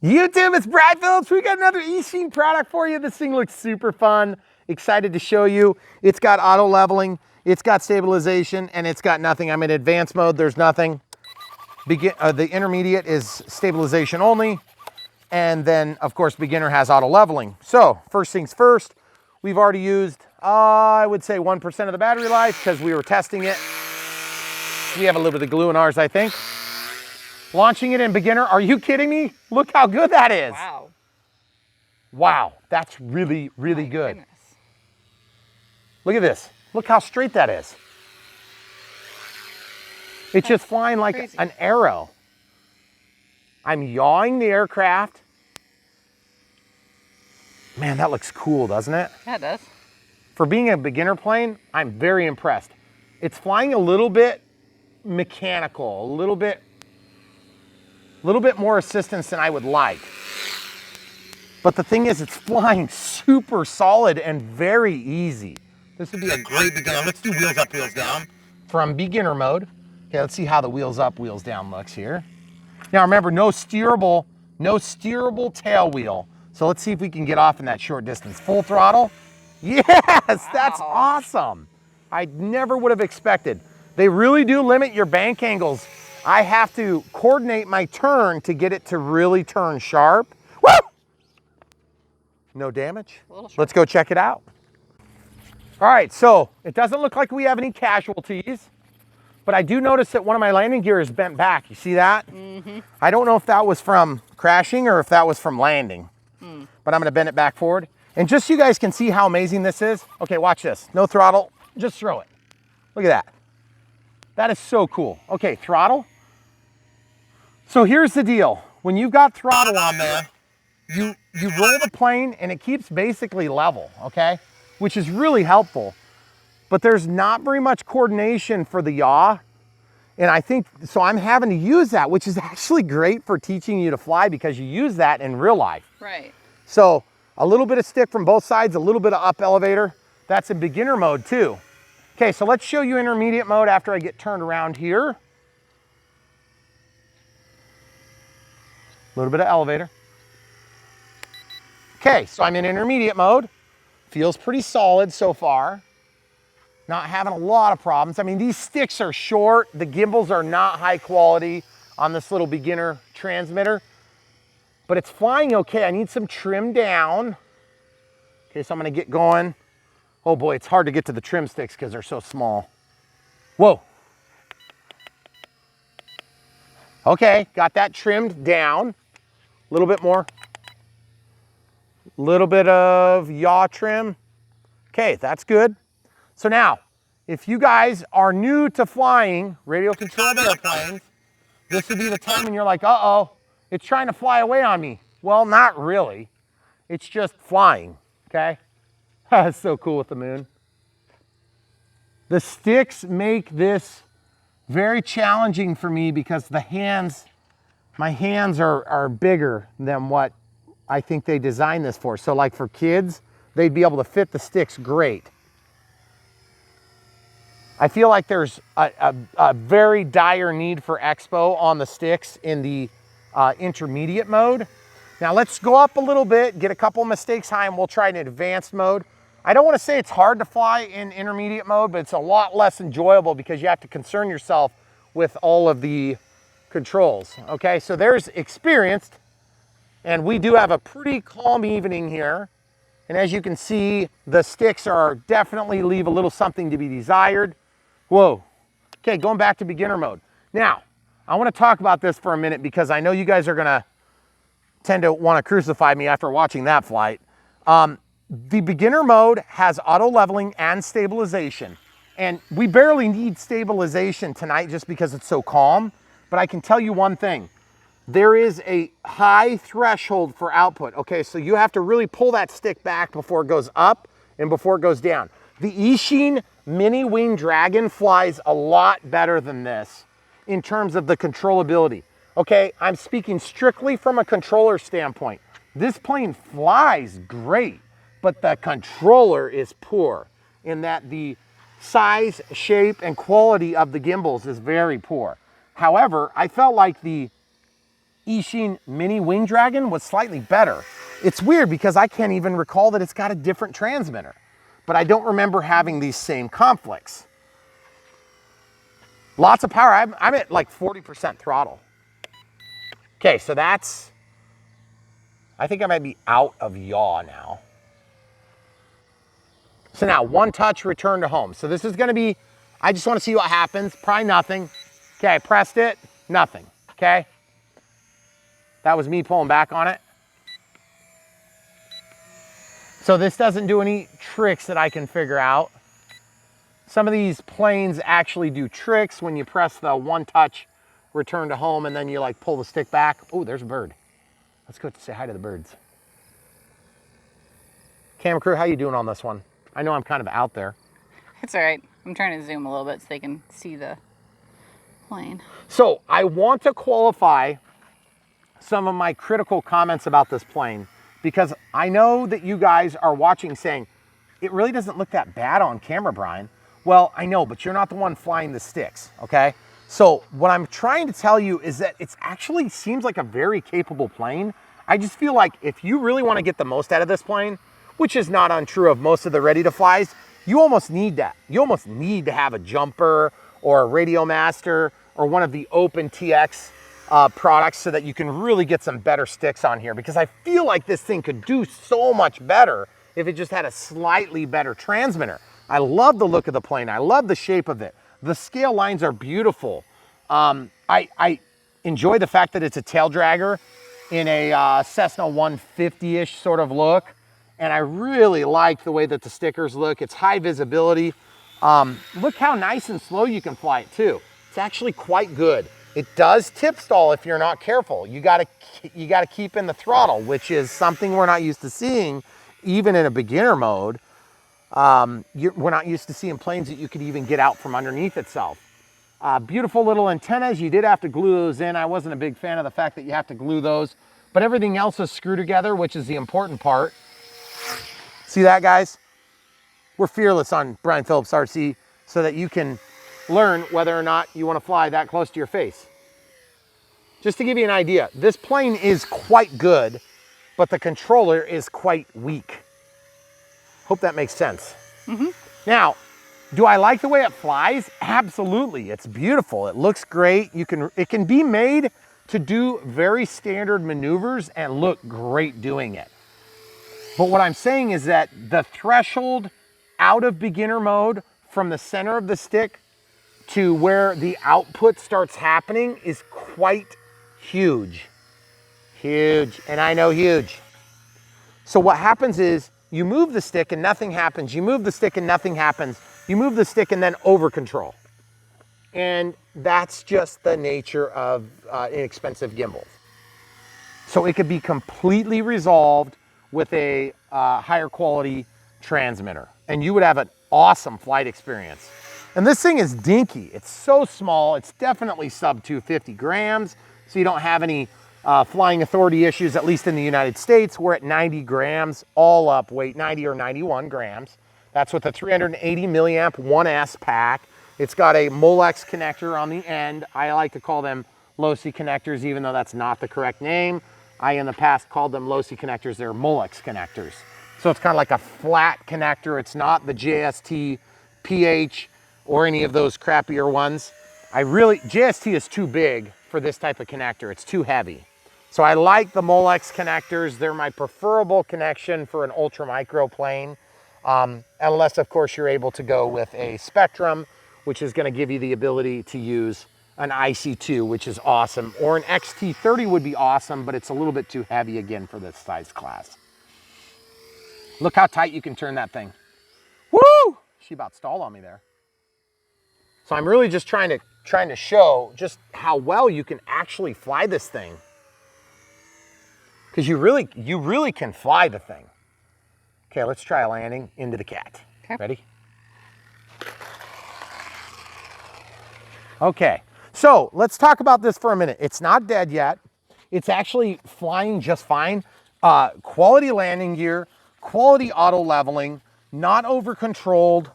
YouTube, it's Brad Phillips. We got another Eachine product for you. This thing looks super fun. Excited to show you. It's got auto leveling, it's got stabilization, and it's got nothing. I'm in advanced mode, there's nothing. The intermediate is stabilization only. And then, of course, beginner has auto leveling. So, first things first, we've already used, I would say 1% of the battery life because we were testing it. We have a little bit of glue in ours, I think. Launching it in beginner, are you kidding me? Look how good that is. Wow. Wow, that's really, really good. Goodness. Look at this. Look how straight that is. It's just flying like crazy. an arrow. I'm yawing the aircraft. Man, that looks cool, doesn't it? Yeah, it does. For being a beginner plane, I'm very impressed. It's flying a little bit mechanical, a little bit more assistance than I would like. But the thing is, it's flying super solid and very easy. This would be a great beginner. Let's do wheels up, wheels down. From beginner mode. Okay, let's see how the wheels up, wheels down looks here. Now remember, no steerable tail wheel. So let's see if we can get off in that short distance. Full throttle. Yes, wow. That's awesome. I never would have expected. They really do limit your bank angles. I have to coordinate my turn to get it to really turn sharp. Woo! No damage. Let's go check it out. All right, so it doesn't look like we have any casualties, but I do notice that one of my landing gear is bent back. You see that? Mm-hmm. I don't know if that was from crashing or if that was from landing, but I'm gonna bend it back forward. And just so you guys can see how amazing this is, okay, watch this. No throttle, just throw it. Look at that. That is so cool. Okay, throttle. So here's the deal. When you've got throttle on there, you roll the plane and it keeps basically level, okay? Which is really helpful. But there's not very much coordination for the yaw. And I think, so I'm having to use that, which is actually great for teaching you to fly because you use that in real life. Right. So a little bit of stick from both sides, a little bit of up elevator. That's in beginner mode too. Okay, so let's show you intermediate mode after I get turned around here. A little bit of elevator. Okay, so I'm in intermediate mode. Feels pretty solid so far. Not having a lot of problems. I mean, these sticks are short. The gimbals are not high quality on this little beginner transmitter, but it's flying okay. I need some trim down. Okay, so I'm gonna get going. Oh boy, it's hard to get to the trim sticks because they're so small. Whoa. Okay, got that trimmed down. A little bit more. Little bit of yaw trim. Okay, that's good. So now, if you guys are new to flying radio controlled airplanes, this would be the time when you're like, uh-oh, it's trying to fly away on me. Well, not really. It's just flying, okay? That's so cool with the moon. The sticks make this very challenging for me because my hands are bigger than what I think they designed this for. So like for kids, they'd be able to fit the sticks great. I feel like there's a very dire need for expo on the sticks in the intermediate mode. Now let's go up a little bit, get a couple mistakes high, and we'll try an advanced mode. I don't want to say it's hard to fly in intermediate mode, but it's a lot less enjoyable because you have to concern yourself with all of the controls. Okay, so there's experienced, and we do have a pretty calm evening here. And as you can see, the sticks are definitely leave a little something to be desired. Whoa. Okay, going back to beginner mode. Now, I want to talk about this for a minute because I know you guys are going to tend to want to crucify me after watching that flight. The beginner mode has auto leveling and stabilization. And we barely need stabilization tonight just because it's so calm. But I can tell you one thing. There is a high threshold for output. Okay, so you have to really pull that stick back before it goes up and before it goes down. The Eachine Mini Wing Dragon flies a lot better than this in terms of the controllability. Okay, I'm speaking strictly from a controller standpoint. This plane flies great, but the controller is poor in that the size, shape, and quality of the gimbals is very poor. However, I felt like the Eachine Mini Wing Dragon was slightly better. It's weird because I can't even recall that it's got a different transmitter, but I don't remember having these same conflicts. Lots of power. I'm at like 40% throttle. Okay, so that's, I think I might be out of yaw now. So now, one touch, return to home. So this is gonna be, I just wanna see what happens. Probably nothing. Okay, I pressed it, nothing, okay? That was me pulling back on it. So this doesn't do any tricks that I can figure out. Some of these planes actually do tricks when you press the one touch, return to home, and then you like pull the stick back. Oh, there's a bird. Let's go say hi to the birds. Camera crew, how you doing on this one? I know I'm kind of out there. It's all right. I'm trying to zoom a little bit so they can see the plane. So I want to qualify some of my critical comments about this plane because I know that you guys are watching saying, it really doesn't look that bad on camera, Brian. Well, I know, but you're not the one flying the sticks, okay? So what I'm trying to tell you is that it actually seems like a very capable plane. I just feel like if you really want to get the most out of this plane, which is not untrue of most of the ready to flies, you almost need that. You almost need to have a jumper or a Radio Master or one of the Open TX products so that you can really get some better sticks on here, because I feel like this thing could do so much better if it just had a slightly better transmitter. I love the look of the plane. I love the shape of it. The scale lines are beautiful. I enjoy the fact that it's a tail dragger in a Cessna 150-ish sort of look. And I really like the way that the stickers look. It's high visibility. Look how nice and slow you can fly it too. It's actually quite good. It does tip stall if you're not careful. You gotta keep in the throttle, which is something we're not used to seeing, even in a beginner mode. We're not used to seeing planes that you could even get out from underneath itself. Beautiful little antennas. You did have to glue those in. I wasn't a big fan of the fact that you have to glue those, but everything else is screwed together, which is the important part. See that, guys? We're fearless on Brian Phillips RC so that you can learn whether or not you want to fly that close to your face. Just to give you an idea, this plane is quite good, but the controller is quite weak. Hope that makes sense. Mm-hmm. Now, do I like the way it flies? Absolutely. It's beautiful. It looks great. It can be made to do very standard maneuvers and look great doing it. But what I'm saying is that the threshold out of beginner mode from the center of the stick to where the output starts happening is quite huge. Huge, and I know huge. So what happens is you move the stick and nothing happens. You move the stick and nothing happens. You move the stick and then over control. And that's just the nature of inexpensive gimbals. So it could be completely resolved with a higher quality transmitter, and you would have an awesome flight experience. And this thing is dinky. It's so small. It's definitely sub 250 grams, so you don't have any flying authority issues, at least in the United States. We're at 90 grams, all up weight, 90 or 91 grams. That's with a 380 milliamp 1S pack. It's got a Molex connector on the end. I like to call them Losi connectors, even though that's not the correct name. I, in the past, called them Losi connectors. They're Molex connectors. So it's kind of like a flat connector. It's not the JST, PH, or any of those crappier ones. JST is too big for this type of connector. It's too heavy. So I like the Molex connectors. They're my preferable connection for an ultra micro plane. Unless, of course, you're able to go with a Spectrum, which is going to give you the ability to use an IC2, which is awesome, or an XT30 would be awesome, but it's a little bit too heavy again for this size class. Look how tight you can turn that thing. Woo! She about stalled on me there. So I'm really just trying to show just how well you can actually fly this thing, because you really can fly the thing. Okay, let's try a landing into the cat. Okay. Ready? Okay, so let's talk about this for a minute. It's not dead yet. It's actually flying just fine. Quality landing gear, quality auto leveling, not over controlled.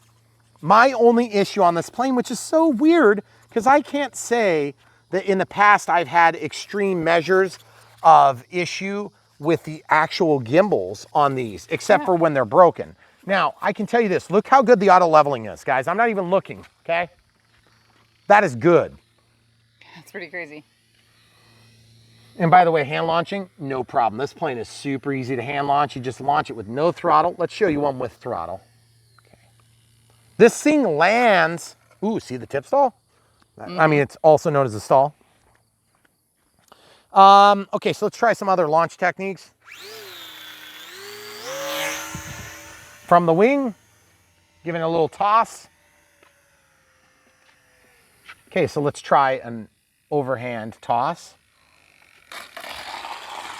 My only issue on this plane, which is so weird, because I can't say that in the past I've had extreme measures of issue with the actual gimbals on these, except for when they're broken. Now, I can tell you this, look how good the auto leveling is, guys. I'm not even looking, okay? That is good. That's pretty crazy. And by the way, hand launching, no problem. This plane is super easy to hand launch. You just launch it with no throttle. Let's show you one with throttle. Okay. This thing lands, ooh, see the tip stall? I mean, it's also known as a stall. Okay, so let's try some other launch techniques. From the wing, giving it a little toss. Okay, so let's try an overhand toss.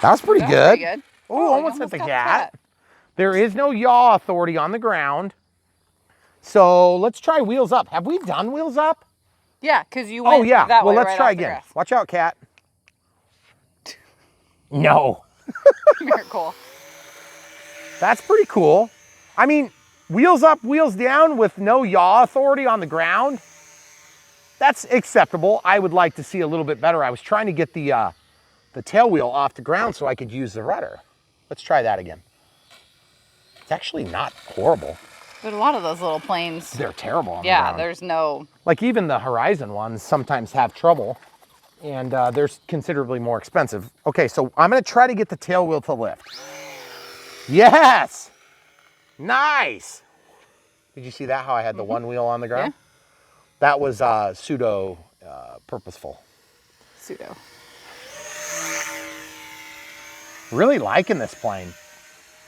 That was pretty good. Ooh, almost hit the cat. There is no yaw authority on the ground. So let's try wheels up. Have we done wheels up? Yeah, because you went that way. Well, let's right try off the again. grass. Watch out, cat. No. Miracle. That's pretty cool. I mean, wheels up, wheels down with no yaw authority on the ground. That's acceptable. I would like to see a little bit better. I was trying to get the tail wheel off the ground so I could use the rudder. Let's try that again. It's actually not horrible. But a lot of those little planes, they're terrible on the ground. There's no... Like even the Horizon ones sometimes have trouble, and they're considerably more expensive. Okay, so I'm gonna try to get the tail wheel to lift. Yes! Nice! Did you see that, how I had the one wheel on the ground? Yeah. That was pseudo purposeful. Pseudo. Really liking this plane.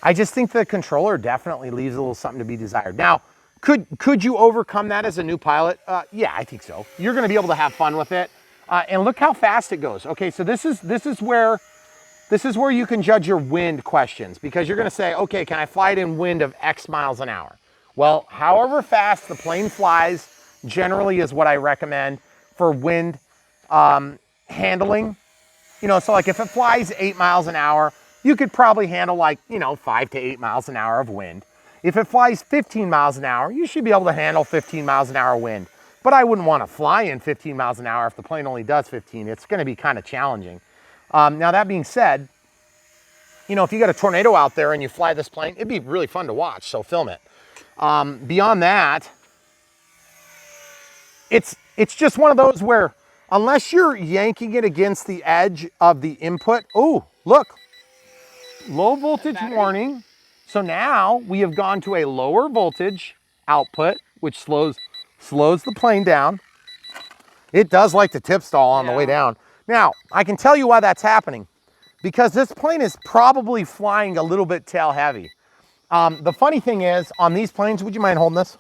I just think the controller definitely leaves a little something to be desired. Now, could you overcome that as a new pilot? Yeah, I think so. You're gonna be able to have fun with it. And look how fast it goes. Okay, so this is where you can judge your wind questions, because you're gonna say, okay, can I fly it in wind of X miles an hour? Well, however fast the plane flies generally is what I recommend for wind handling. You know, so like if it flies 8 miles an hour, you could probably handle like, 5 to 8 miles an hour of wind. If it flies 15 miles an hour, you should be able to handle 15 miles an hour wind. But I wouldn't want to fly in 15 miles an hour if the plane only does 15. It's going to be kind of challenging. Now that being said, if you got a tornado out there and you fly this plane, it'd be really fun to watch, so film it. Beyond that, it's just one of those where unless you're yanking it against the edge of the input, oh, look, low voltage warning. So now we have gone to a lower voltage output, which slows the plane down. It does like to tip stall on the way down. Now, I can tell you why that's happening, because this plane is probably flying a little bit tail heavy. The funny thing is, on these planes, would you mind holding this?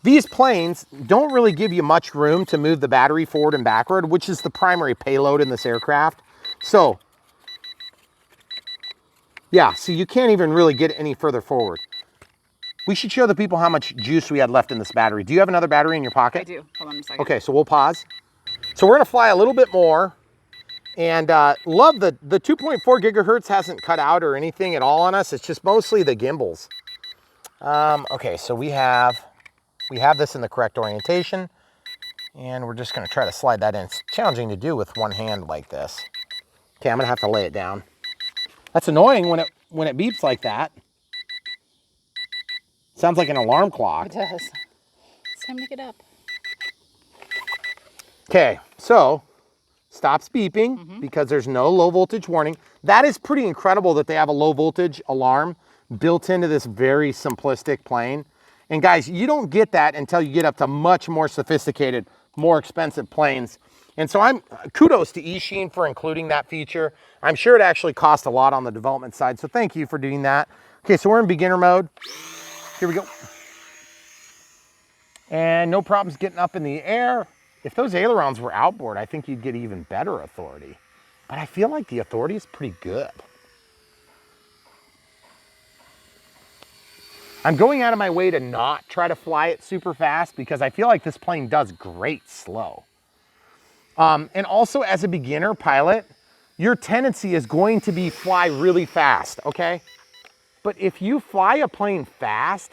These planes don't really give you much room to move the battery forward and backward, which is the primary payload in this aircraft. So, yeah, so you can't even really get any further forward. We should show the people how much juice we had left in this battery. Do you have another battery in your pocket? I do. Hold on a second. Okay, so we'll pause. So we're gonna fly a little bit more, and love the 2.4 gigahertz hasn't cut out or anything at all on us. It's just mostly the gimbals. Okay, so we have this in the correct orientation, and we're just gonna try to slide that in. It's challenging to do with one hand like this. Okay, I'm gonna have to lay it down. That's annoying when it beeps like that. Sounds like an alarm clock. It does. It's time to get up. Okay, so stops beeping because there's no low voltage warning. That is pretty incredible that they have a low voltage alarm built into this very simplistic plane. And guys, you don't get that until you get up to much more sophisticated, more expensive planes. And so kudos to Eachine for including that feature. I'm sure it actually cost a lot on the development side, so thank you for doing that. Okay, so we're in beginner mode. Here we go. And no problems getting up in the air. If those ailerons were outboard, I think you'd get even better authority. But I feel like the authority is pretty good. I'm going out of my way to not try to fly it super fast because I feel like this plane does great slow. And also as a beginner pilot, your tendency is going to be fly really fast, okay? But if you fly a plane fast,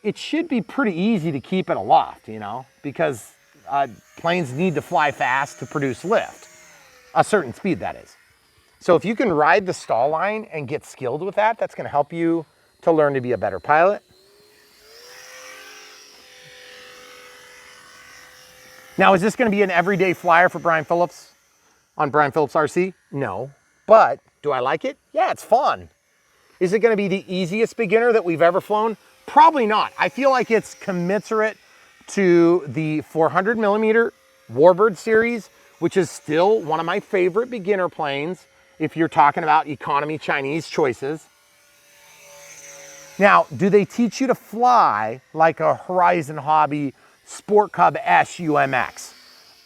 it should be pretty easy to keep it aloft, because planes need to fly fast to produce lift, a certain speed that is. So if you can ride the stall line and get skilled with that, that's gonna help you to learn to be a better pilot. Now, is this gonna be an everyday flyer for Brian Phillips on Brian Phillips RC? No, but do I like it? Yeah, it's fun. Is it gonna be the easiest beginner that we've ever flown? Probably not. I feel like it's commensurate to the 400 millimeter Warbird series, which is still one of my favorite beginner planes if you're talking about economy Chinese choices. Now, do they teach you to fly like a Horizon Hobby Sport Cub SUMX?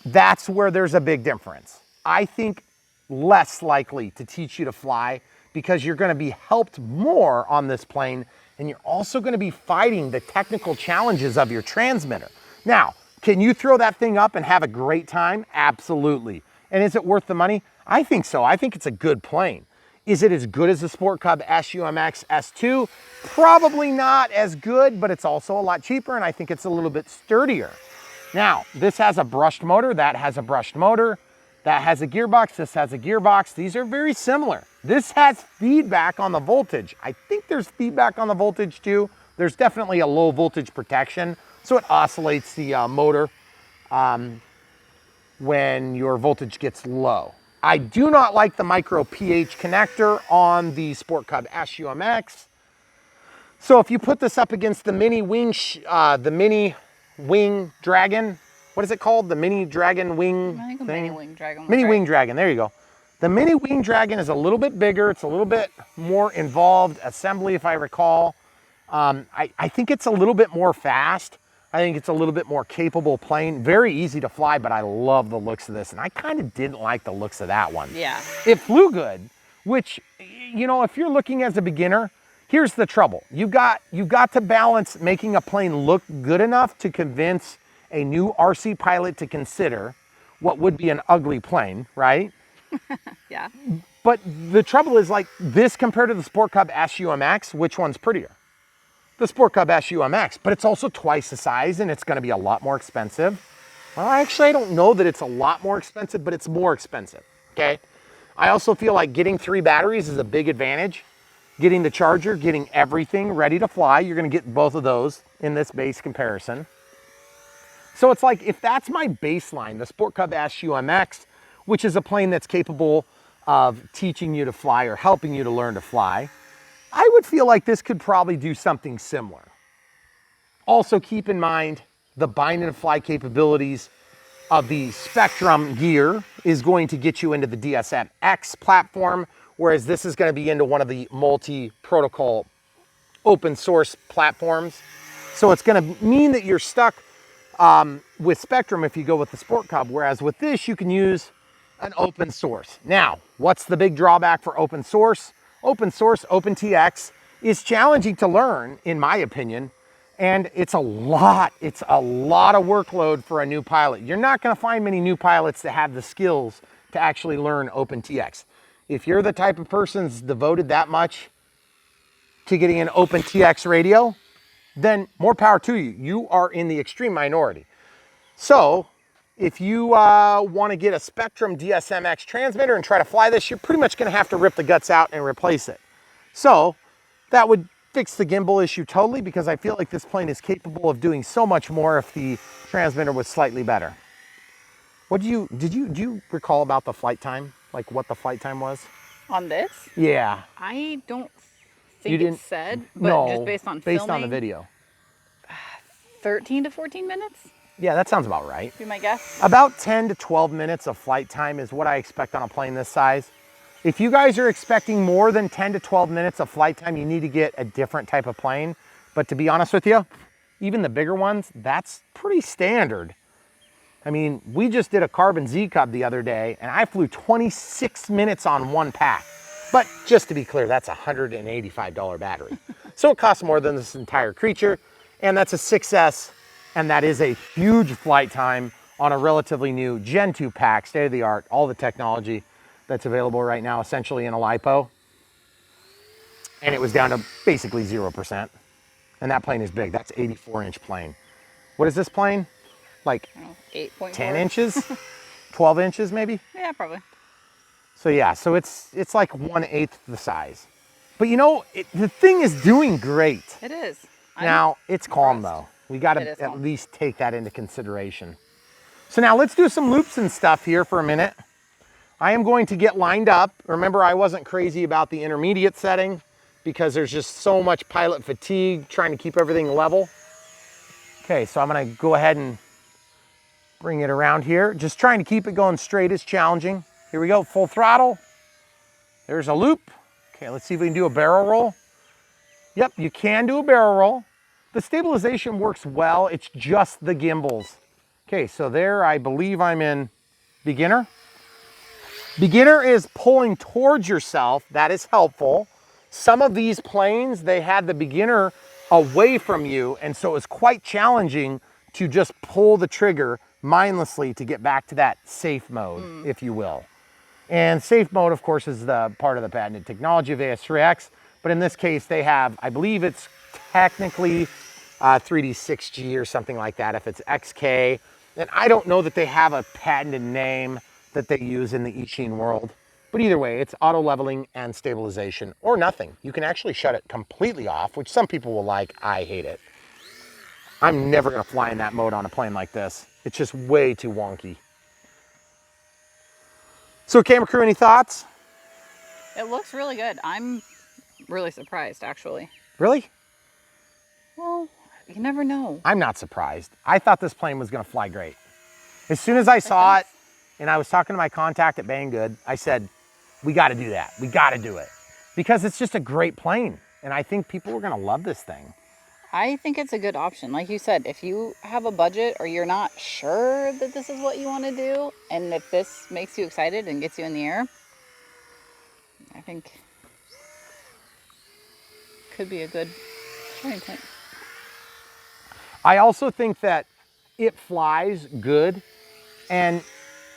That's where there's a big difference. I think less likely to teach you to fly because you're gonna be helped more on this plane, and you're also gonna be fighting the technical challenges of your transmitter. Now, can you throw that thing up and have a great time? Absolutely. And is it worth the money? I think so. I think it's a good plane. Is it as good as the Sport Cub SUMX S2? Probably not as good, but it's also a lot cheaper, and I think it's a little bit sturdier. Now, this has a brushed motor, that has a brushed motor, that has a gearbox, this has a gearbox. These are very similar. This has feedback on the voltage. I think there's feedback on the voltage too. There's definitely a low voltage protection, so it oscillates the motor when your voltage gets low. I do not like the micro pH connector on the Sport Cub SUMX. So if you put this up against the Mini Wing Dragon, what is it called? The Mini Dragon Wing I think a thing? Mini Wing Dragon. Mini Wing Dragon, there you go. The Mini Wing Dragon is a little bit bigger. It's a little bit more involved assembly, if I recall. I think it's a little bit more fast. I think it's a little bit more capable plane. Very easy to fly, but I love the looks of this. And I kind of didn't like the looks of that one. Yeah. It flew good, which, you know, if you're looking as a beginner, here's the trouble. You've got to balance making a plane look good enough to convince a new RC pilot to consider what would be an ugly plane, right? Yeah. But the trouble is, like, this compared to the Sport Cub SUMX, which one's prettier? The Sport Cub SUMX, but it's also twice the size and it's gonna be a lot more expensive. Well, actually, I don't know that it's a lot more expensive, but it's more expensive, okay? I also feel like getting 3 batteries is a big advantage. Getting the charger, getting everything ready to fly, you're gonna get both of those in this base comparison. So it's like, if that's my baseline, the Sport Cub SUMX, which is a plane that's capable of teaching you to fly or helping you to learn to fly, I would feel like this could probably do something similar. Also keep in mind the bind and fly capabilities of the Spectrum gear is going to get you into the DSM-X platform, whereas this is going to be into one of the multi-protocol open source platforms. So it's going to mean that you're stuck with Spectrum if you go with the Sport Cub, whereas with this you can use an open source. Now, what's the big drawback for open source? Open source, OpenTX, is challenging to learn, in my opinion, and it's a lot of workload for a new pilot. You're not gonna find many new pilots that have the skills to actually learn OpenTX. If you're the type of person that's devoted that much to getting an OpenTX radio, then more power to you. You are in the extreme minority. So, if you want to get a Spectrum DSM-X transmitter and try to fly this, you're pretty much going to have to rip the guts out and replace it. So that would fix the gimbal issue totally, because I feel like this plane is capable of doing so much more if the transmitter was slightly better. What do you recall about the flight time? Like what the flight time was? On this? Yeah. I don't think it said, but just based on the video. 13 to 14 minutes? Yeah, that sounds about right. Be my guess. About 10 to 12 minutes of flight time is what I expect on a plane this size. If you guys are expecting more than 10 to 12 minutes of flight time, you need to get a different type of plane. But to be honest with you, even the bigger ones, that's pretty standard. I mean, we just did a Carbon Z Cub the other day, and I flew 26 minutes on one pack. But just to be clear, that's a $185 battery. So it costs more than this entire creature, and that's a 6S. And that is a huge flight time on a relatively new Gen 2 pack, state of the art, all the technology that's available right now, essentially in a LiPo. And it was down to basically 0%. And that plane is big. That's 84-inch plane. What is this plane? Like 8.4. 10 inches? 12 inches maybe? Yeah, probably. So yeah, so it's like 1/8 the size. But you know, the thing is doing great. It is. Now, it's calm impressed. though. We got It to is at calm. least take that into consideration. So now let's do some loops and stuff here for a minute. I am going to get lined up. Remember, I wasn't crazy about the intermediate setting because there's just so much pilot fatigue trying to keep everything level. Okay, so I'm gonna go ahead and bring it around here. Just trying to keep it going straight is challenging. Here we go, full throttle. There's a loop. Okay, let's see if we can do a barrel roll. Yep, you can do a barrel roll. The stabilization works well, it's just the gimbals. Okay, so there I believe I'm in beginner. Beginner is pulling towards yourself, that is helpful. Some of these planes, they had the beginner away from you, and so it's quite challenging to just pull the trigger mindlessly to get back to that safe mode, if you will. And safe mode, of course, is the part of the patented technology of AS3X, but in this case, they have, I believe it's technically 3D6G or something like that, if it's XK. And I don't know that they have a patented name that they use in the Eachine world. But either way, it's auto leveling and stabilization, or nothing. You can actually shut it completely off, which some people will like. I hate it. I'm never gonna fly in that mode on a plane like this. It's just way too wonky. So camera crew, any thoughts? It looks really good. I'm really surprised, actually. Really? Well, you never know. I'm not surprised. I thought this plane was gonna fly great. As soon as I saw it, and I was talking to my contact at Banggood, I said, we gotta do that. We gotta do it. Because it's just a great plane. And I think people are gonna love this thing. I think it's a good option. Like you said, if you have a budget or you're not sure that this is what you want to do, and if this makes you excited and gets you in the air, I think could be a good starting point. I also think that it flies good. And,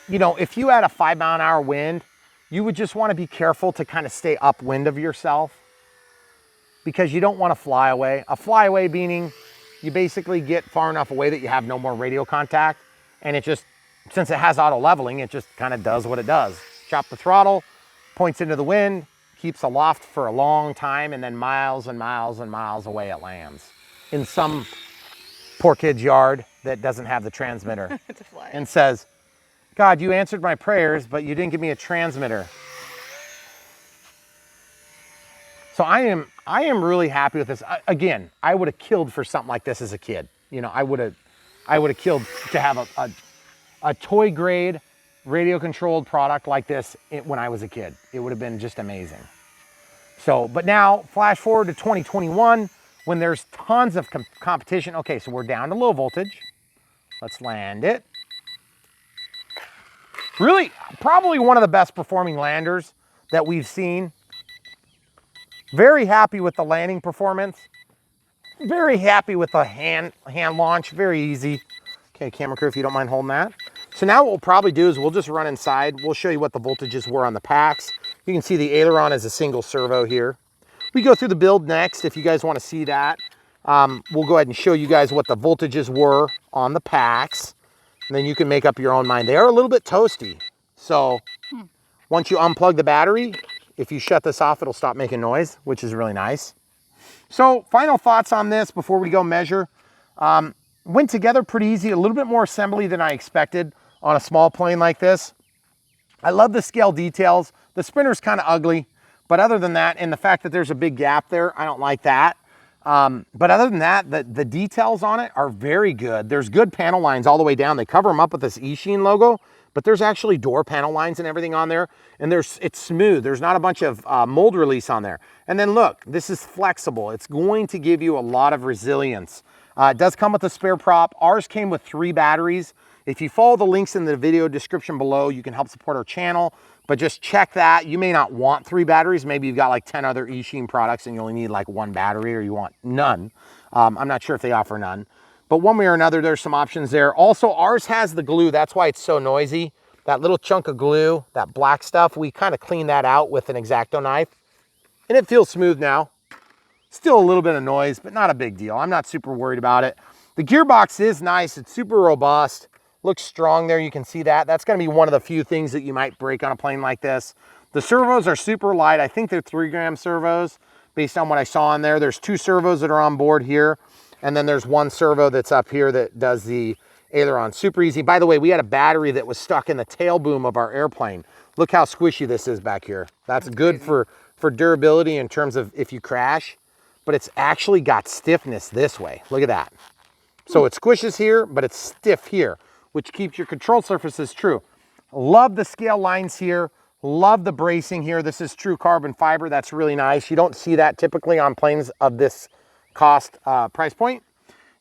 you know, if you had a 5-mile-an-hour wind, you would just want to be careful to kind of stay upwind of yourself because you don't want to fly away. A flyaway meaning you basically get far enough away that you have no more radio contact. And it just, since it has auto leveling, it just kind of does what it does. Chop the throttle, points into the wind, keeps aloft for a long time, and then miles and miles and miles away it lands in some poor kid's yard that doesn't have the transmitter To fly. and says, God, you answered my prayers, but you didn't give me a transmitter. So I am really happy with this. Again, I would have killed for something like this as a kid. You know, I would have killed to have a toy grade radio controlled product like this when I was a kid. It would have been just amazing. So, but now flash forward to 2021 when there's tons of competition. Okay, so we're down to low voltage. Let's land it. Really, probably one of the best performing landers that we've seen. Very happy with the landing performance. Very happy with the hand launch, very easy. Okay, camera crew, if you don't mind holding that. So now what we'll probably do is we'll just run inside. We'll show you what the voltages were on the packs. You can see the aileron is a single servo here. We go through the build next if you guys want to see that. We'll go ahead and show you guys what the voltages were on the packs. And then you can make up your own mind. They are a little bit toasty. So once you unplug the battery, if you shut this off, it'll stop making noise, which is really nice. So final thoughts on this before we go measure. Went together pretty easy, a little bit more assembly than I expected on a small plane like this. I love the scale details. The sprinter's kind of ugly, but other than that, and the fact that there's a big gap there, I don't like that. But other than that, the details on it are very good. There's good panel lines all the way down. They cover them up with this Eachine logo, but there's actually door panel lines and everything on there. And it's smooth. There's not a bunch of mold release on there. And then look, this is flexible. It's going to give you a lot of resilience. It does come with a spare prop. Ours came with 3 batteries. If you follow the links in the video description below, you can help support our channel, but just check that. You may not want 3 batteries. Maybe you've got like 10 other Eachine products and you only need like 1 battery, or you want none. I'm not sure if they offer none, but one way or another, there's some options there. Also, ours has the glue. That's why it's so noisy. That little chunk of glue, that black stuff, we kind of cleaned that out with an X-Acto knife, and it feels smooth now. Still a little bit of noise, but not a big deal. I'm not super worried about it. The gearbox is nice. It's super robust. Looks strong there, you can see that. That's gonna be one of the few things that you might break on a plane like this. The servos are super light. I think they're 3-gram servos based on what I saw on there. There's 2 servos that are on board here. And then there's 1 servo that's up here that does the aileron. Super easy. By the way, we had a battery that was stuck in the tail boom of our airplane. Look how squishy this is back here. That's good for durability in terms of if you crash, but it's actually got stiffness this way. Look at that. So it squishes here, but it's stiff here, which keeps your control surfaces true. Love the scale lines here. Love the bracing here. This is true carbon fiber. That's really nice. You don't see that typically on planes of this cost price point.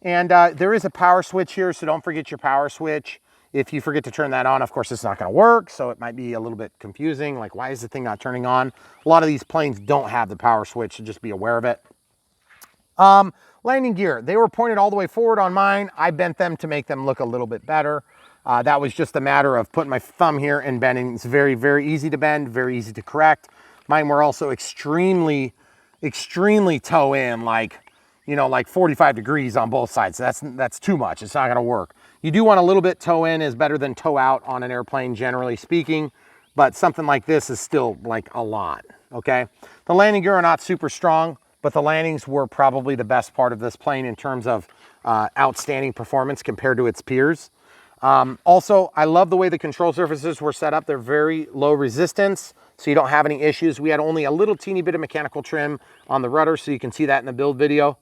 And there is a power switch here, so don't forget your power switch. If you forget to turn that on, of course, it's not going to work, so it might be a little bit confusing. Like, why is the thing not turning on? A lot of these planes don't have the power switch, so just be aware of it. Landing gear, they were pointed all the way forward on mine. I bent them to make them look a little bit better. That was just a matter of putting my thumb here and bending. It's very, very easy to bend, very easy to correct. Mine were also extremely toe in, like, you know, like 45 degrees on both sides. So that's too much. It's not going to work. You do want a little bit toe in is better than toe out on an airplane, generally speaking, but something like this is still like a lot. Okay. The landing gear are not super strong, but the landings were probably the best part of this plane in terms of outstanding performance compared to its peers. Also, I love the way the control surfaces were set up. They're very low resistance, so you don't have any issues. We had only a little teeny bit of mechanical trim on the rudder, so you can see that in the build video.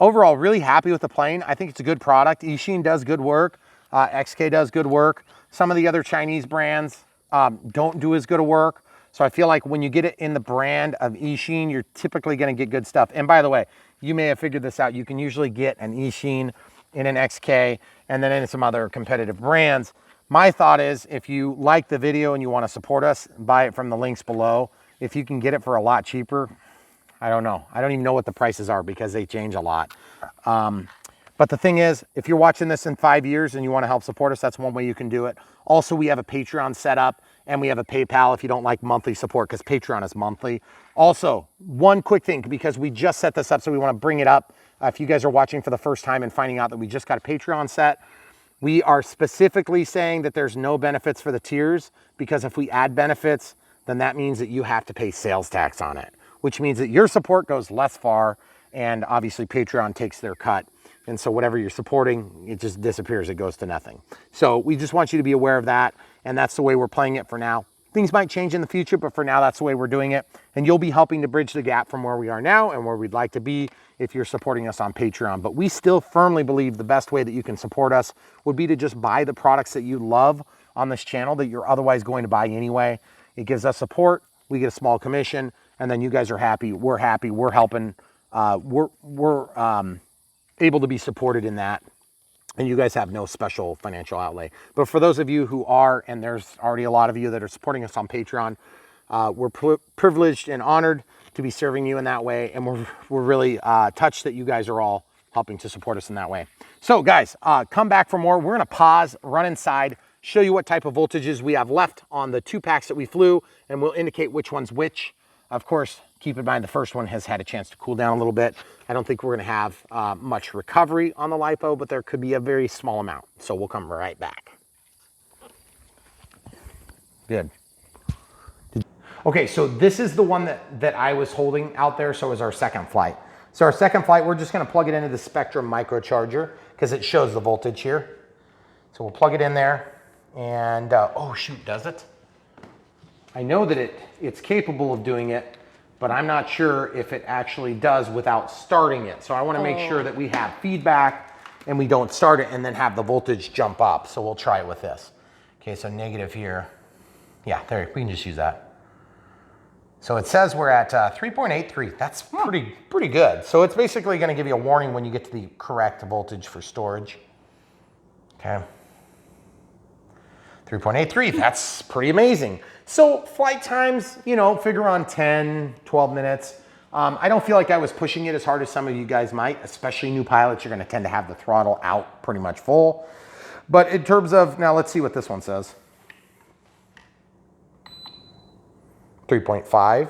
Overall, really happy with the plane. I think it's a good product. Eachine does good work. XK does good work. Some of the other Chinese brands don't do as good a work. So I feel like when you get it in the brand of Eachine, you're typically going to get good stuff. And by the way, you may have figured this out. You can usually get an Eachine in an XK and then in some other competitive brands. My thought is, if you like the video and you want to support us, buy it from the links below. If you can get it for a lot cheaper, I don't know. I don't even know what the prices are because they change a lot. But the thing is, if you're watching this in 5 years and you want to help support us, that's one way you can do it. Also, we have a Patreon set up and we have a PayPal if you don't like monthly support, because Patreon is monthly. Also, one quick thing, because we just set this up, so we want to bring it up. If you guys are watching for the first time and finding out that we just got a Patreon set, we are specifically saying that there's no benefits for the tiers, because if we add benefits, then that means that you have to pay sales tax on it, which means that your support goes less far, and obviously Patreon takes their cut. And so whatever you're supporting, it just disappears. It goes to nothing. So we just want you to be aware of that. And that's the way we're playing it for now. Things might change in the future, but for now, that's the way we're doing it. And you'll be helping to bridge the gap from where we are now and where we'd like to be if you're supporting us on Patreon. But we still firmly believe the best way that you can support us would be to just buy the products that you love on this channel that you're otherwise going to buy anyway. It gives us support. We get a small commission, and then you guys are happy. We're happy. We're helping. We're able to be supported in that, and you guys have no special financial outlay. But for those of you who are, and there's already a lot of you that are supporting us on Patreon, we're privileged and honored to be serving you in that way, and we're really touched that you guys are all helping to support us in that way. So guys, come back for more. We're gonna pause, run inside, show you what type of voltages we have left on the 2 packs that we flew, and we'll indicate which one's which. Of course, keep in mind the first one has had a chance to cool down a little bit. I don't think we're gonna have much recovery on the LiPo, but there could be a very small amount. So we'll come right back. Good. Okay, so this is the one that I was holding out there, so is our second flight. So our second flight, we're just gonna plug it into the Spectrum microcharger because it shows the voltage here. So we'll plug it in there and, oh shoot, does it? I know that it's capable of doing it, but I'm not sure if it actually does without starting it. So I want to make sure that we have feedback and we don't start it and then have the voltage jump up. So we'll try it with this. Okay, so negative here. Yeah, there, we can just use that. So it says we're at 3.83. That's pretty good. So it's basically going to give you a warning when you get to the correct voltage for storage. Okay. 3.83, that's pretty amazing. So flight times, you know, figure on 10, 12 minutes. I don't feel like I was pushing it as hard as some of you guys might, especially new pilots. You're gonna tend to have the throttle out pretty much full. But in terms of, now let's see what this one says. 3.5.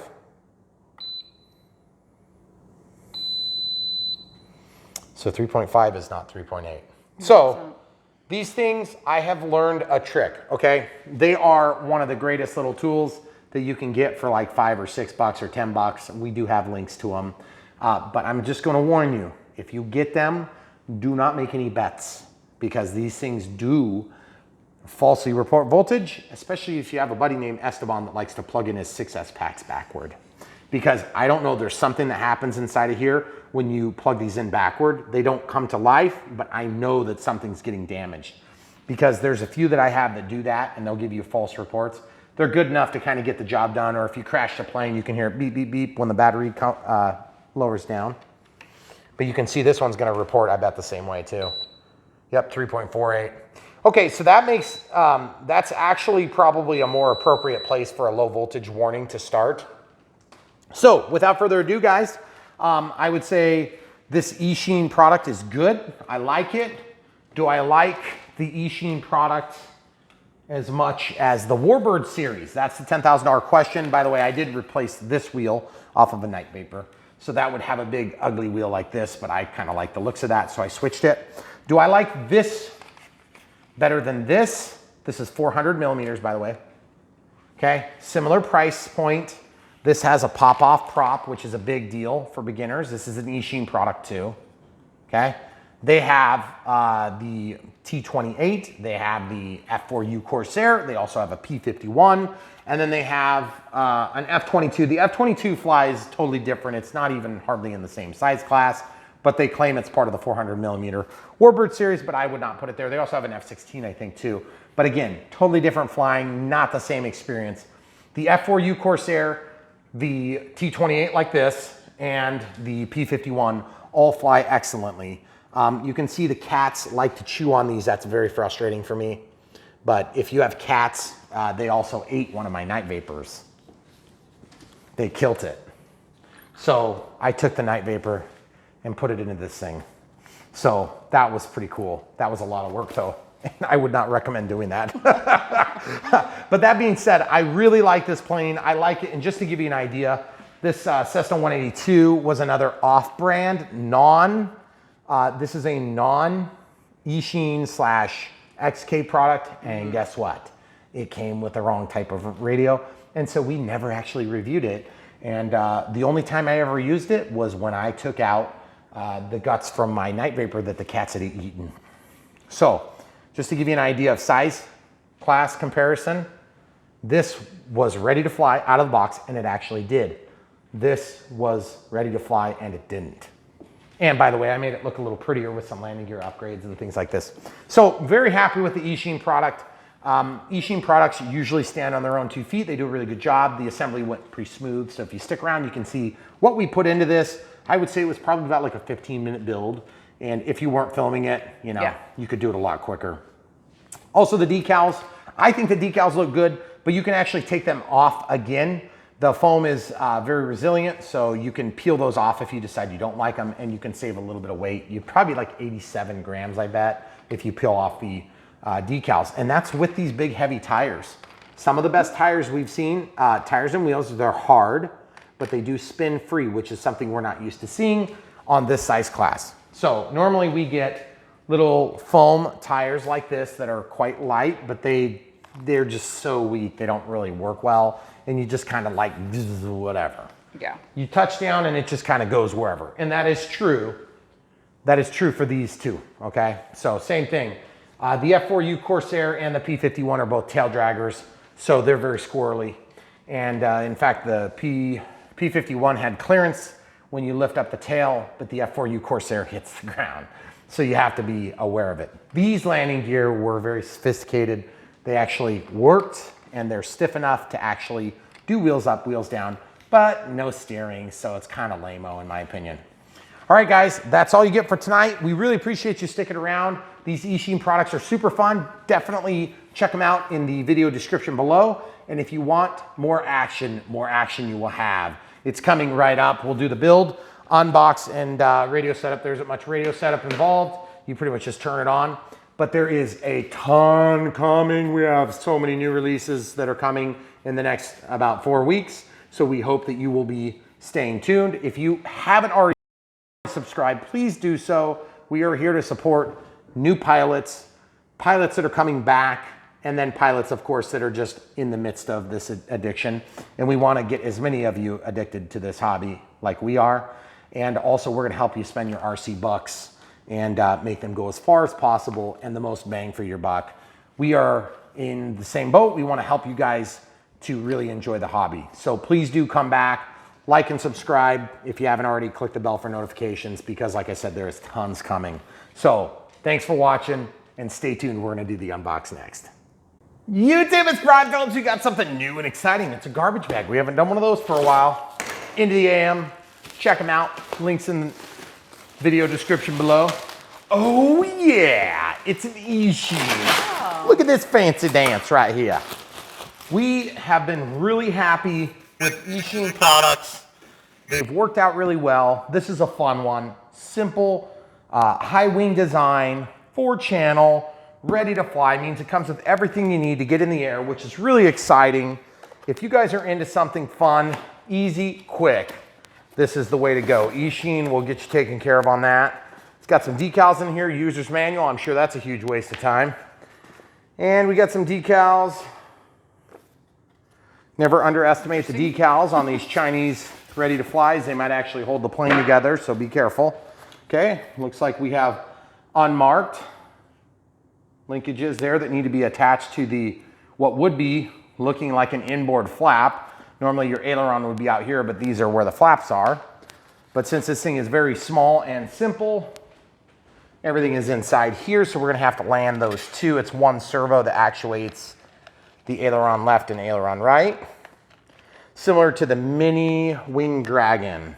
So 3.5 is not 3.8. So These things, I have learned a trick, okay? They are one of the greatest little tools that you can get for like $5 or $6 or $10. We do have links to them. But I'm just gonna warn you, if you get them, do not make any bets because these things do falsely report voltage, especially if you have a buddy named Esteban that likes to plug in his 6S packs backward. Because I don't know, there's something that happens inside of here when you plug these in backward. They don't come to life, but I know that something's getting damaged. Because there's a few that I have that do that and they'll give you false reports. They're good enough to kind of get the job done, or if you crash the plane, you can hear beep, beep, beep when the battery lowers down. But you can see this one's gonna report, I bet, the same way too. Yep, 3.48. Okay, so that makes, that's actually probably a more appropriate place for a low voltage warning to start. So without further ado, guys, I would say this Eachine product is good. I like it. Do I like the Eachine product as much as the Warbird series? That's the $10,000 question. By the way, I did replace this wheel off of a Night Vapor. So that would have a big ugly wheel like this, but I kind of like the looks of that, so I switched it. Do I like this better than this? This is 400 millimeters, by the way. Okay, similar price point. This has a pop-off prop, which is a big deal for beginners. This is an Eachine product too, okay? They have the T28, they have the F4U Corsair, they also have a P51, and then they have an F22. The F22 flies totally different. It's not even hardly in the same size class, but they claim it's part of the 400 millimeter Warbird series, but I would not put it there. They also have an F16, I think, too. But again, totally different flying, not the same experience. The F4U Corsair, the T28 like this, and the P51 all fly excellently. You can see the cats like to chew on these. That's very frustrating for me. But if you have cats, they also ate one of my Night Vapors. They killed it. So I took the Night Vapor and put it into this thing. So that was pretty cool. That was a lot of work though. I would not recommend doing that. But that being said, I really like this plane. I like it. And just to give you an idea, this Cessna 182 was another off-brand, this is a non-Eachine / XK product. And guess what? It came with the wrong type of radio. And so we never actually reviewed it. And the only time I ever used it was when I took out the guts from my Night Vapor that the cats had eaten. So just to give you an idea of size class comparison, this was ready to fly out of the box, and it actually did. This was ready to fly, and it didn't. And by the way, I made it look a little prettier with some landing gear upgrades and things like this. So very happy with the Eachine product. Eachine products usually stand on their own 2 feet. They do a really good job. The assembly went pretty smooth. So if you stick around, you can see what we put into this. I would say it was probably about like a 15-minute build. And if you weren't filming it, you know, you could do it a lot quicker. Also the decals, I think the decals look good, but you can actually take them off again. The foam is very resilient, so you can peel those off if you decide you don't like them, and you can save a little bit of weight. You're probably like 87 grams, I bet, if you peel off the decals. And that's with these big heavy tires. Some of the best tires we've seen, tires and wheels, they're hard, but they do spin free, which is something we're not used to seeing on this size class. So normally we get little foam tires like this that are quite light, but they're just so weak, they don't really work well, and you just kind of like whatever. Yeah. You touch down and it just kind of goes wherever. And that is true. That is true for these two, okay? So same thing. The F4U Corsair and the P51 are both tail draggers, so they're very squirrely. And in fact, the P51 had clearance when you lift up the tail, but the F4U Corsair hits the ground. So you have to be aware of it. These landing gear were very sophisticated. They actually worked, and they're stiff enough to actually do wheels up, wheels down, but no steering, so it's kind of lame-o in my opinion. All right, guys, that's all you get for tonight. We really appreciate you sticking around. These Eachine products are super fun. Definitely check them out in the video description below. And if you want more action you will have. It's coming right up. We'll do the build, unbox, and radio setup. There isn't much radio setup involved. You pretty much just turn it on. But there is a ton coming. We have so many new releases that are coming in the next about 4 weeks. So we hope that you will be staying tuned. If you haven't already subscribed, please do so. We are here to support new pilots, pilots that are coming back, and then pilots, of course, that are just in the midst of this addiction. And we want to get as many of you addicted to this hobby like we are. And also, we're going to help you spend your RC bucks and make them go as far as possible and the most bang for your buck. We are in the same boat. We want to help you guys to really enjoy the hobby. So please do come back, like and subscribe. If you haven't already, click the bell for notifications, because like I said, there's tons coming. So thanks for watching, and stay tuned. We're going to do the unbox next. YouTube, it's Brad Phillips. We got something new and exciting. It's a garbage bag. We haven't done one of those for a while. Into the AM. Check them out. Links in the video description below. Oh yeah, it's an Eachine. Oh. Look at this fancy dance right here. We have been really happy with Eachine products. They've worked out really well. This is a fun one. Simple, high wing design, 4-channel, ready to fly. Means it comes with everything you need to get in the air, which is really exciting. If you guys are into something fun, easy, quick, this is the way to go. Eachine will get you taken care of on that. It's got some decals in here, user's manual. I'm sure that's a huge waste of time. And we got some decals. Never underestimate the decals on these Chinese ready to flies. They might actually hold the plane together, so be careful. Okay, looks like we have unmarked linkages there that need to be attached to the, what would be looking like an inboard flap. Normally your aileron would be out here, but these are where the flaps are. But since this thing is very small and simple, everything is inside here, so we're gonna have to land those two. It's one servo that actuates the aileron left and aileron right. Similar to the Mini Wing Dragon,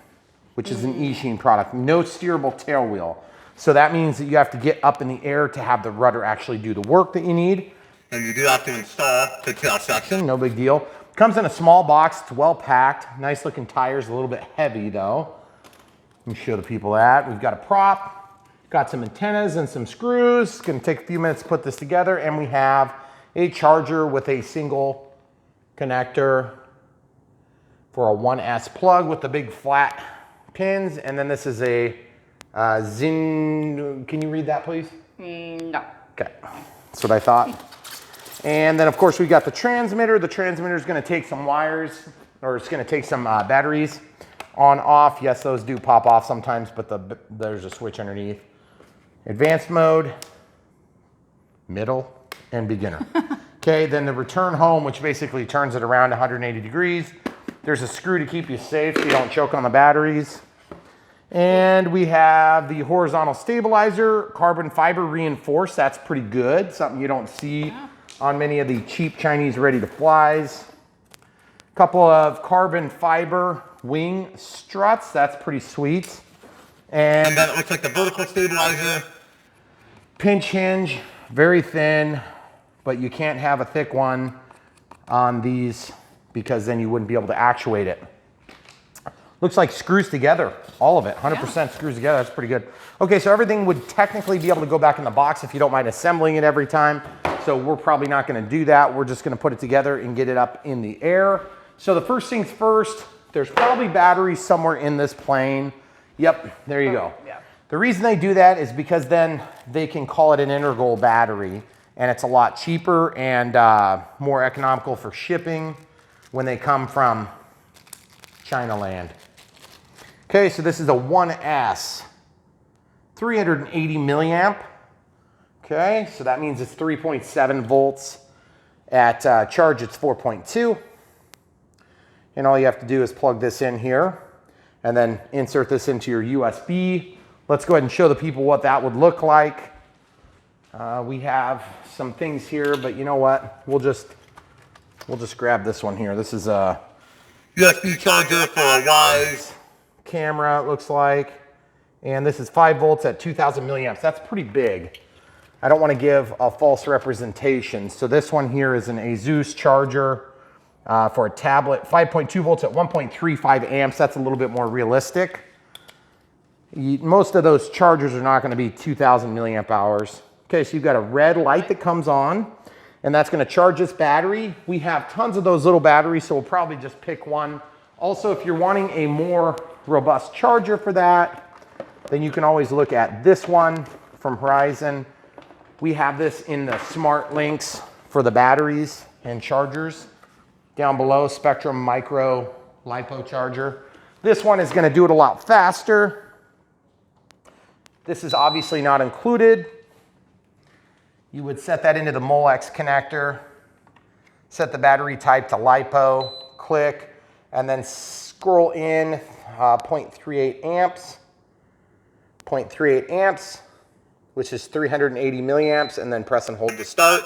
which is an Eachine product. No steerable tail wheel. So that means that you have to get up in the air to have the rudder actually do the work that you need. And you do have to install the tail section, no big deal. Comes in a small box, it's well packed. Nice looking tires, a little bit heavy though. Let me show the people that. We've got a prop, got some antennas and some screws. It's gonna take a few minutes to put this together, and we have a charger with a single connector for a 1S plug with the big flat pins. And then this is a Zin, can you read that please? No. Okay, that's what I thought. And then of course we got the transmitter. The transmitter is gonna take some wires, or it's gonna take some batteries on, off. Yes, those do pop off sometimes, but there's a switch underneath. Advanced mode, middle, and beginner. Okay, then the return home, which basically turns it around 180 degrees. There's a screw to keep you safe so you don't choke on the batteries. And we have the horizontal stabilizer, carbon fiber reinforced. That's pretty good. Something you don't see on many of the cheap Chinese ready to flies. Couple of carbon fiber wing struts. That's pretty sweet. And then it looks like the vertical stabilizer. Pinch hinge, very thin, but you can't have a thick one on these because then you wouldn't be able to actuate it. Looks like screws together, all of it, 100% screws together. That's pretty good. Okay, so everything would technically be able to go back in the box if you don't mind assembling it every time. So we're probably not gonna do that. We're just gonna put it together and get it up in the air. So the first things first, there's probably batteries somewhere in this plane. Yep, there you go. Yeah. The reason they do that is because then they can call it an integral battery, and it's a lot cheaper and more economical for shipping when they come from China land. Okay, so this is a 1S, 380 milliamp. Okay, so that means it's 3.7 volts. At charge, it's 4.2. And all you have to do is plug this in here and then insert this into your USB. Let's go ahead and show the people what that would look like. We have some things here, but you know what? We'll just grab this one here. This is a USB charger for a Wise camera, it looks like. And this is 5 volts at 2000 milliamps. That's pretty big. I don't want to give a false representation. So this one here is an Asus charger for a tablet, 5.2 volts at 1.35 amps. That's a little bit more realistic. Most of those chargers are not going to be 2000 milliamp hours. Okay, so you've got a red light that comes on, and that's going to charge this battery. We have tons of those little batteries, so we'll probably just pick one. Also, if you're wanting a more robust charger for that, then you can always look at this one from Horizon. We have this in the smart links for the batteries and chargers. Down below, Spectrum Micro LiPo charger. This one is gonna do it a lot faster. This is obviously not included. You would set that into the Molex connector, set the battery type to LiPo, click, and then scroll in 0.38 amps, 0.38 amps, which is 380 milliamps, and then press and hold to start.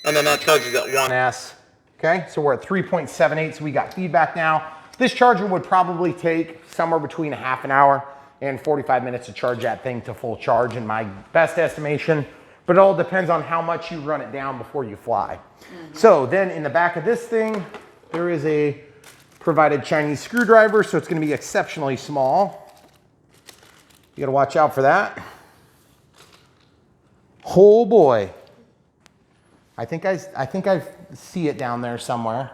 And then that charges at 1S. Okay, so we're at 3.78, so we got feedback now. This charger would probably take somewhere between a half an hour and 45 minutes to charge that thing to full charge in my best estimation, but it all depends on how much you run it down before you fly. So then in the back of this thing, there is a provided Chinese screwdriver, so it's gonna be exceptionally small. You gotta watch out for that. Oh boy. I think I see it down there somewhere.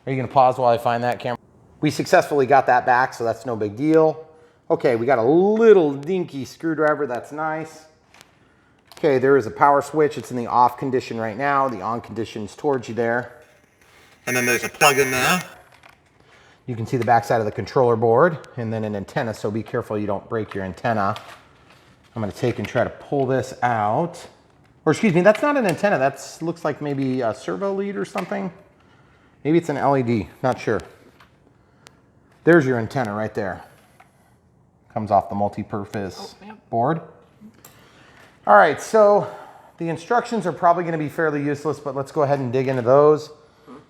Are you gonna pause while I find that camera? We successfully got that back, so that's no big deal. Okay, we got a little dinky screwdriver, that's nice. Okay, there is a power switch. It's in the off condition right now. The on condition is towards you there. And then there's a plug in there. You can see the back side of the controller board and then an antenna, so be careful you don't break your antenna. I'm gonna take and try to pull this out. Or excuse me, that's not an antenna. That looks like maybe a servo lead or something. Maybe it's an LED, not sure. There's your antenna right there. Comes off the multi-purpose board. All right, so the instructions are probably gonna be fairly useless, but let's go ahead and dig into those.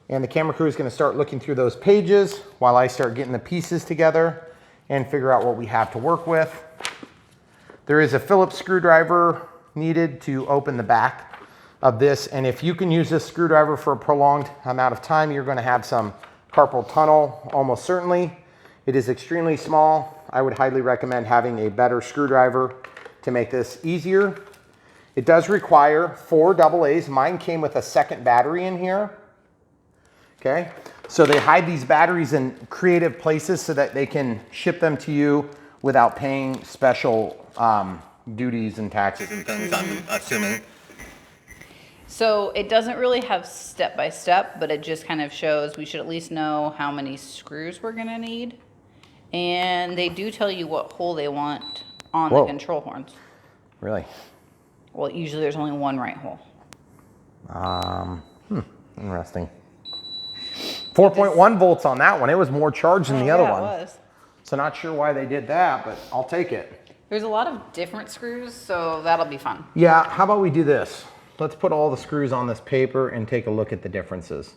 And the camera crew is gonna start looking through those pages while I start getting the pieces together and figure out what we have to work with. There is a Phillips screwdriver needed to open the back of this. And if you can use this screwdriver for a prolonged amount of time, you're gonna have some carpal tunnel, almost certainly. It is extremely small. I would highly recommend having a better screwdriver to make this easier. It does require 4 AA's. Mine came with a second battery in here. Okay, so they hide these batteries in creative places so that they can ship them to you without paying special duties and taxes and things, I'm assuming. So it doesn't really have step by step, but it just kind of shows we should at least know how many screws we're gonna need. And they do tell you what hole they want on the control horns. Really? Well, usually there's only one right hole. Interesting. 4.1 volts on that one. It was more charged than the other one. It was. So not sure why they did that, but I'll take it. There's a lot of different screws, so that'll be fun. Yeah, how about we do this? Let's put all the screws on this paper and take a look at the differences.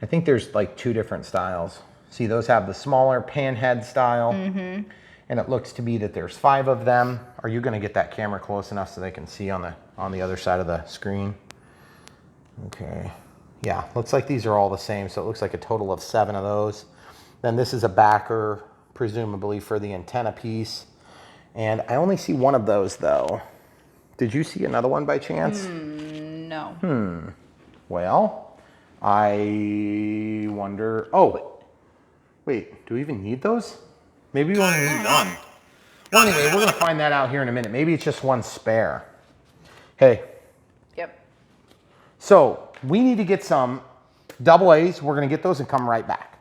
I think there's like 2 different styles. See, those have the smaller panhead style, and it looks to be that there's 5 of them. Are you gonna get that camera close enough so they can see on the other side of the screen? Okay, yeah, looks like these are all the same, so it looks like a total of 7 of those. Then this is a backer, presumably for the antenna piece. And I only see 1 of those though. Did you see another one by chance? No. Well, I wonder, oh, wait, do we even need those? Maybe we only need 1. Well, anyway, we're gonna find that out here in a minute. Maybe it's just 1 spare. Hey. Yep. So we need to get some AA's. We're gonna get those and come right back.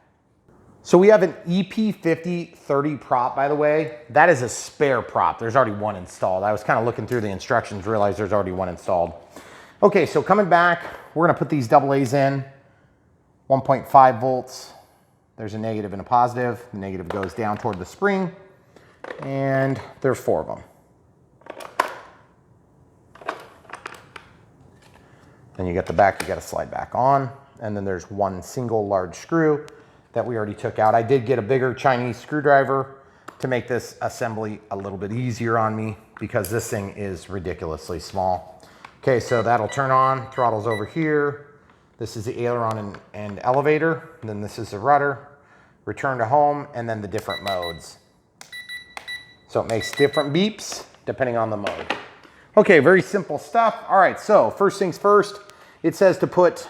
So we have an EP5030 prop, by the way. That is a spare prop. There's already 1 installed. I was kind of looking through the instructions, realized there's already 1 installed. Okay, so coming back, we're gonna put these AA's in, 1.5 volts. There's a negative and a positive. The negative goes down toward the spring, and there's 4 of them. Then you get the back, you gotta slide back on, and then there's 1 single large screw that we already took out. I did get a bigger Chinese screwdriver to make this assembly a little bit easier on me because this thing is ridiculously small. Okay, so that'll turn on, throttle's over here. This is the aileron and elevator. And then this is the rudder, return to home, and then the different modes. So it makes different beeps depending on the mode. Okay, very simple stuff. All right, so first things first, it says to put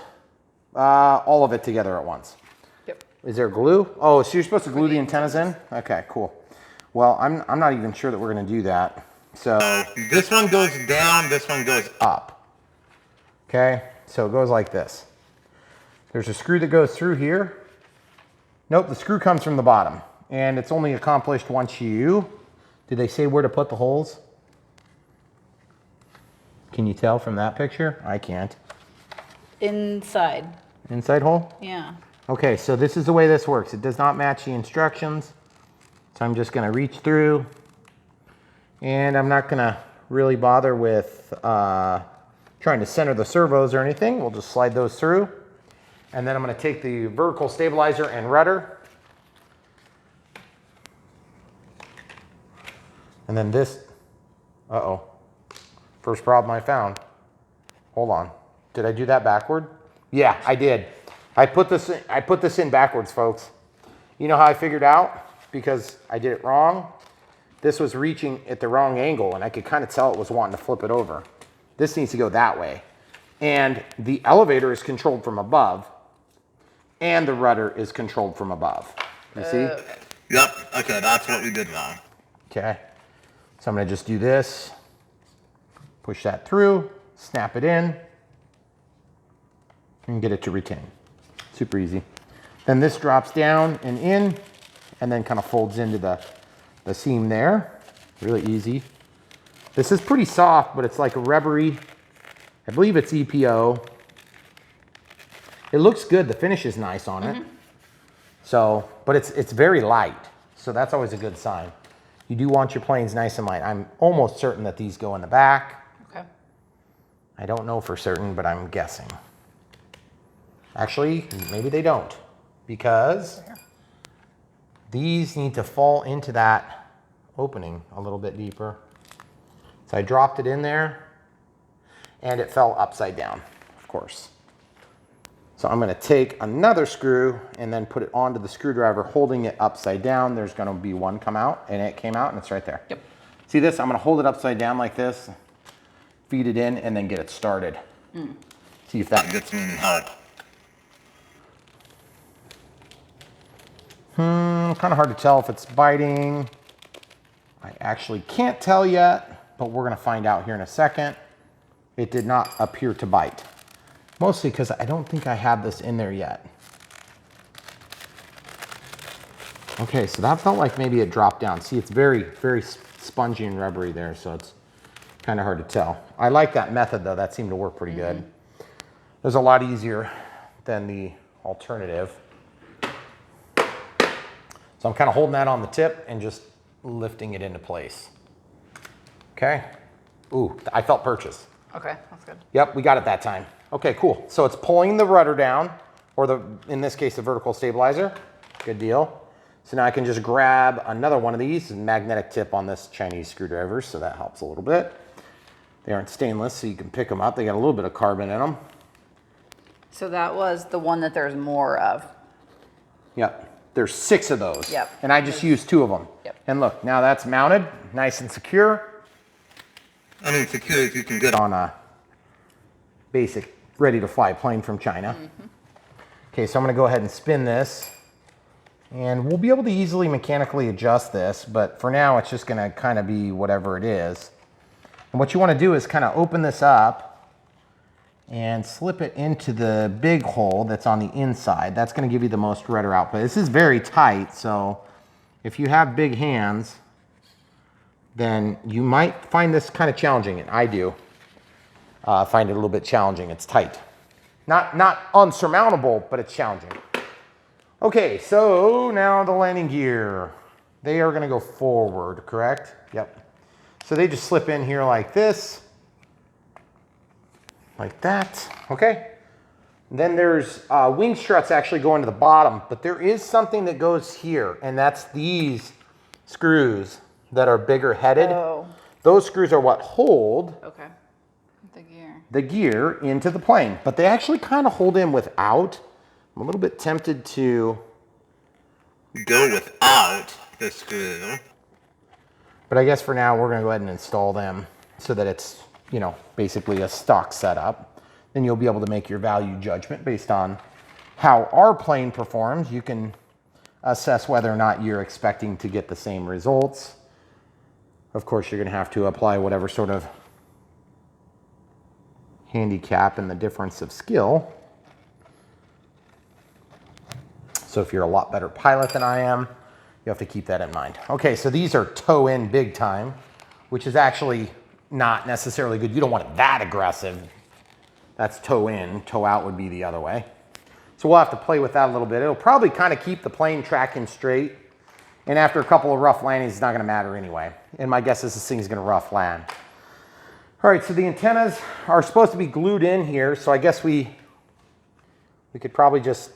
all of it together at once. Yep. Is there glue? Oh, so you're supposed to glue the antennas in? Okay, cool. Well, I'm not even sure that we're gonna do that So this one goes down, this one goes up. Okay, so it goes like this. There's a screw that goes through here. Nope, the screw comes from the bottom, and it's only accomplished once you, did they say where to put the holes? Can you tell from that picture? I can't. Inside. Inside hole? Yeah. Okay, so this is the way this works. It does not match the instructions. So I'm just gonna reach through, and I'm not gonna really bother with trying to center the servos or anything. We'll just slide those through. And then I'm gonna take the vertical stabilizer and rudder. And then this, uh-oh. First problem I found. Hold on. Did I do that backward? Yeah, I did. I put this in backwards, folks. You know how I figured out? Because I did it wrong. This was reaching at the wrong angle, and I could kind of tell it was wanting to flip it over. This needs to go that way. And the elevator is controlled from above, and the rudder is controlled from above. You see? Okay. Yep, okay, that's what we did wrong. Okay. So I'm gonna just do this. Push that through, snap it in, and get it to retain. Super easy. Then this drops down and in, and then kind of folds into the seam there. Really easy. This is pretty soft, but it's like a rubbery, I believe it's EPO. It looks good, the finish is nice on it. So, but it's very light, so that's always a good sign. You do want your planes nice and light. I'm almost certain that these go in the back. Okay. I don't know for certain, but I'm guessing. Actually, maybe they don't, because these need to fall into that opening a little bit deeper. So I dropped it in there, and it fell upside down, of course. So I'm gonna take another screw and then put it onto the screwdriver, holding it upside down. There's gonna be one come out, and it came out, and it's right there. Yep. See this? I'm gonna hold it upside down like this, feed it in, and then get it started. See if that Gets me any help. kind of hard to tell if it's biting. I actually can't tell yet, but we're gonna find out here in a second. It did not appear to bite. Mostly because I don't think I have this in there yet. Okay, so that felt like maybe it dropped down. See, it's very, very spongy and rubbery there, so it's kind of hard to tell. I like that method though, that seemed to work pretty good. It was a lot easier than the alternative. So I'm kind of holding that on the tip and just lifting it into place. Okay. Ooh, I felt purchase. Okay, that's good. Yep, we got it that time. Okay, cool. So it's pulling the rudder down, or in this case, the vertical stabilizer. Good deal. So now I can just grab another one of these, magnetic tip on this Chinese screwdriver, so that helps a little bit. They aren't stainless, so you can pick them up. They got a little bit of carbon in them. So that was the one that there's more of. Yep, there's 6 of those. Yep. And I just used 2 of them. Yep. And look, now that's mounted, nice and secure I mean, secure as you can get. on a basic ready-to-fly plane from China. Okay, so I'm gonna go ahead and spin this, and we'll be able to easily mechanically adjust this, but for now it's just gonna kind of be whatever it is. And what you wanna do is kind of open this up and slip it into the big hole that's on the inside. That's gonna give you the most rudder output. This is very tight, so if you have big hands, then you might find this kind of challenging, and I do. Find it a little bit challenging. It's tight. Not unsurmountable, but it's challenging. Okay, so now the landing gear. They are gonna go forward, correct? Yep. So they just slip in here like this, like that, okay? Then there's wing struts actually going to the bottom, but there is something that goes here, and that's these screws that are bigger headed. Oh. Those screws are what hold Okay. The gear. the gear into the plane, but they actually kind of hold in without. I'm a little bit tempted to, Go without the screw. but I guess for now we're gonna go ahead and install them so that it's, you know, basically a stock setup. Then you'll be able to make your value judgment based on how our plane performs. You can assess whether or not you're expecting to get the same results. Of course, you're going to have to apply whatever sort of handicap and the difference of skill. So if you're a lot better pilot than I am, you have to keep that in mind. Okay, so these are toe in big time, which is actually not necessarily good. You don't want it that aggressive. That's toe in, toe out would be the other way. So we'll have to play with that a little bit. It'll probably kind of keep the plane tracking straight. And after a couple of rough landings, it's not going to matter anyway. And my guess is this thing's going to rough land. All right, so the antennas are supposed to be glued in here. So I guess we could probably just,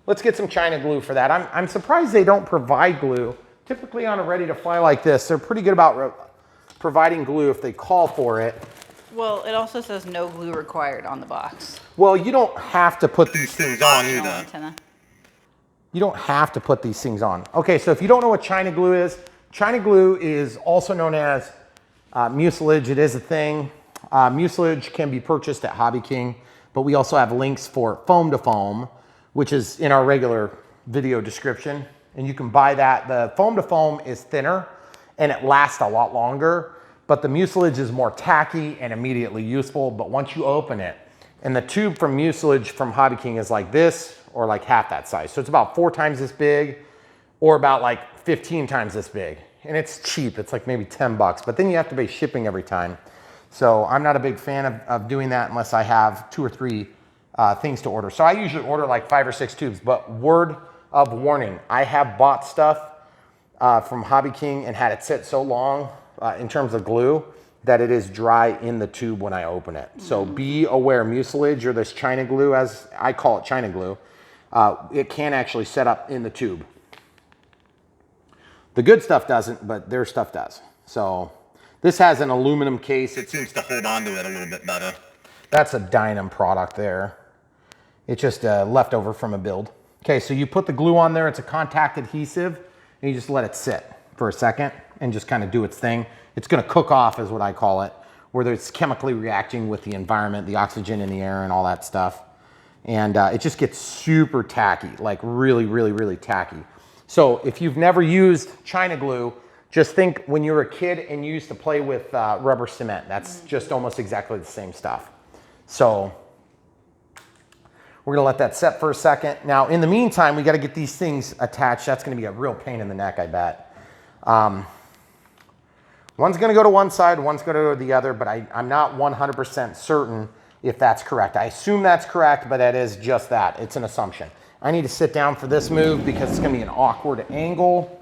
let's get some China glue for that. I'm surprised they don't provide glue. Typically on a ready to fly like this, they're pretty good about providing glue if they call for it. Well, it also says no glue required on the box. Well, you don't have to put these things on No either. antenna. You don't have to put these things on. Okay, so if you don't know what China glue is also known as mucilage. It is a thing. Mucilage can be purchased at Hobby King, but we also have links for foam to foam, which is in our regular video description. And you can buy that. The foam to foam is thinner and it lasts a lot longer, but the mucilage is more tacky and immediately useful. But once you open it, and the tube from mucilage from Hobby King is like this, or like half that size. So it's about 4 times this big, or about like 15 times this big. And it's cheap, it's like maybe 10 bucks, but then you have to pay shipping every time. So I'm not a big fan of doing that unless I have 2 or 3 things to order. So I usually order like 5 or 6 tubes, but word of warning, I have bought stuff from Hobby King and had it sit so long in terms of glue that it is dry in the tube when I open it. So be aware, mucilage or this China glue, as I call it China glue, it can actually set up in the tube. The good stuff doesn't, but their stuff does. So this has an aluminum case. It seems to hold on to it a little bit better. That's a Dynam product there. It's just a leftover from a build. Okay, so you put the glue on there. It's a contact adhesive, and you just let it sit for a second and just kind of do its thing. It's going to cook off is what I call it, where it's chemically reacting with the environment, the oxygen in the air and all that stuff. And it just gets super tacky, like really, really, really tacky. So if you've never used China glue, just think when you were a kid and you used to play with rubber cement. That's just almost exactly the same stuff. So we're gonna let that set for a second. Now, in the meantime, we gotta get these things attached. That's gonna be a real pain in the neck, I bet. One's gonna go to one side, one's gonna go to the other, but I'm not 100% certain if that's correct. I assume that's correct, but that is just that. It's an assumption. I need to sit down for this move because it's gonna be an awkward angle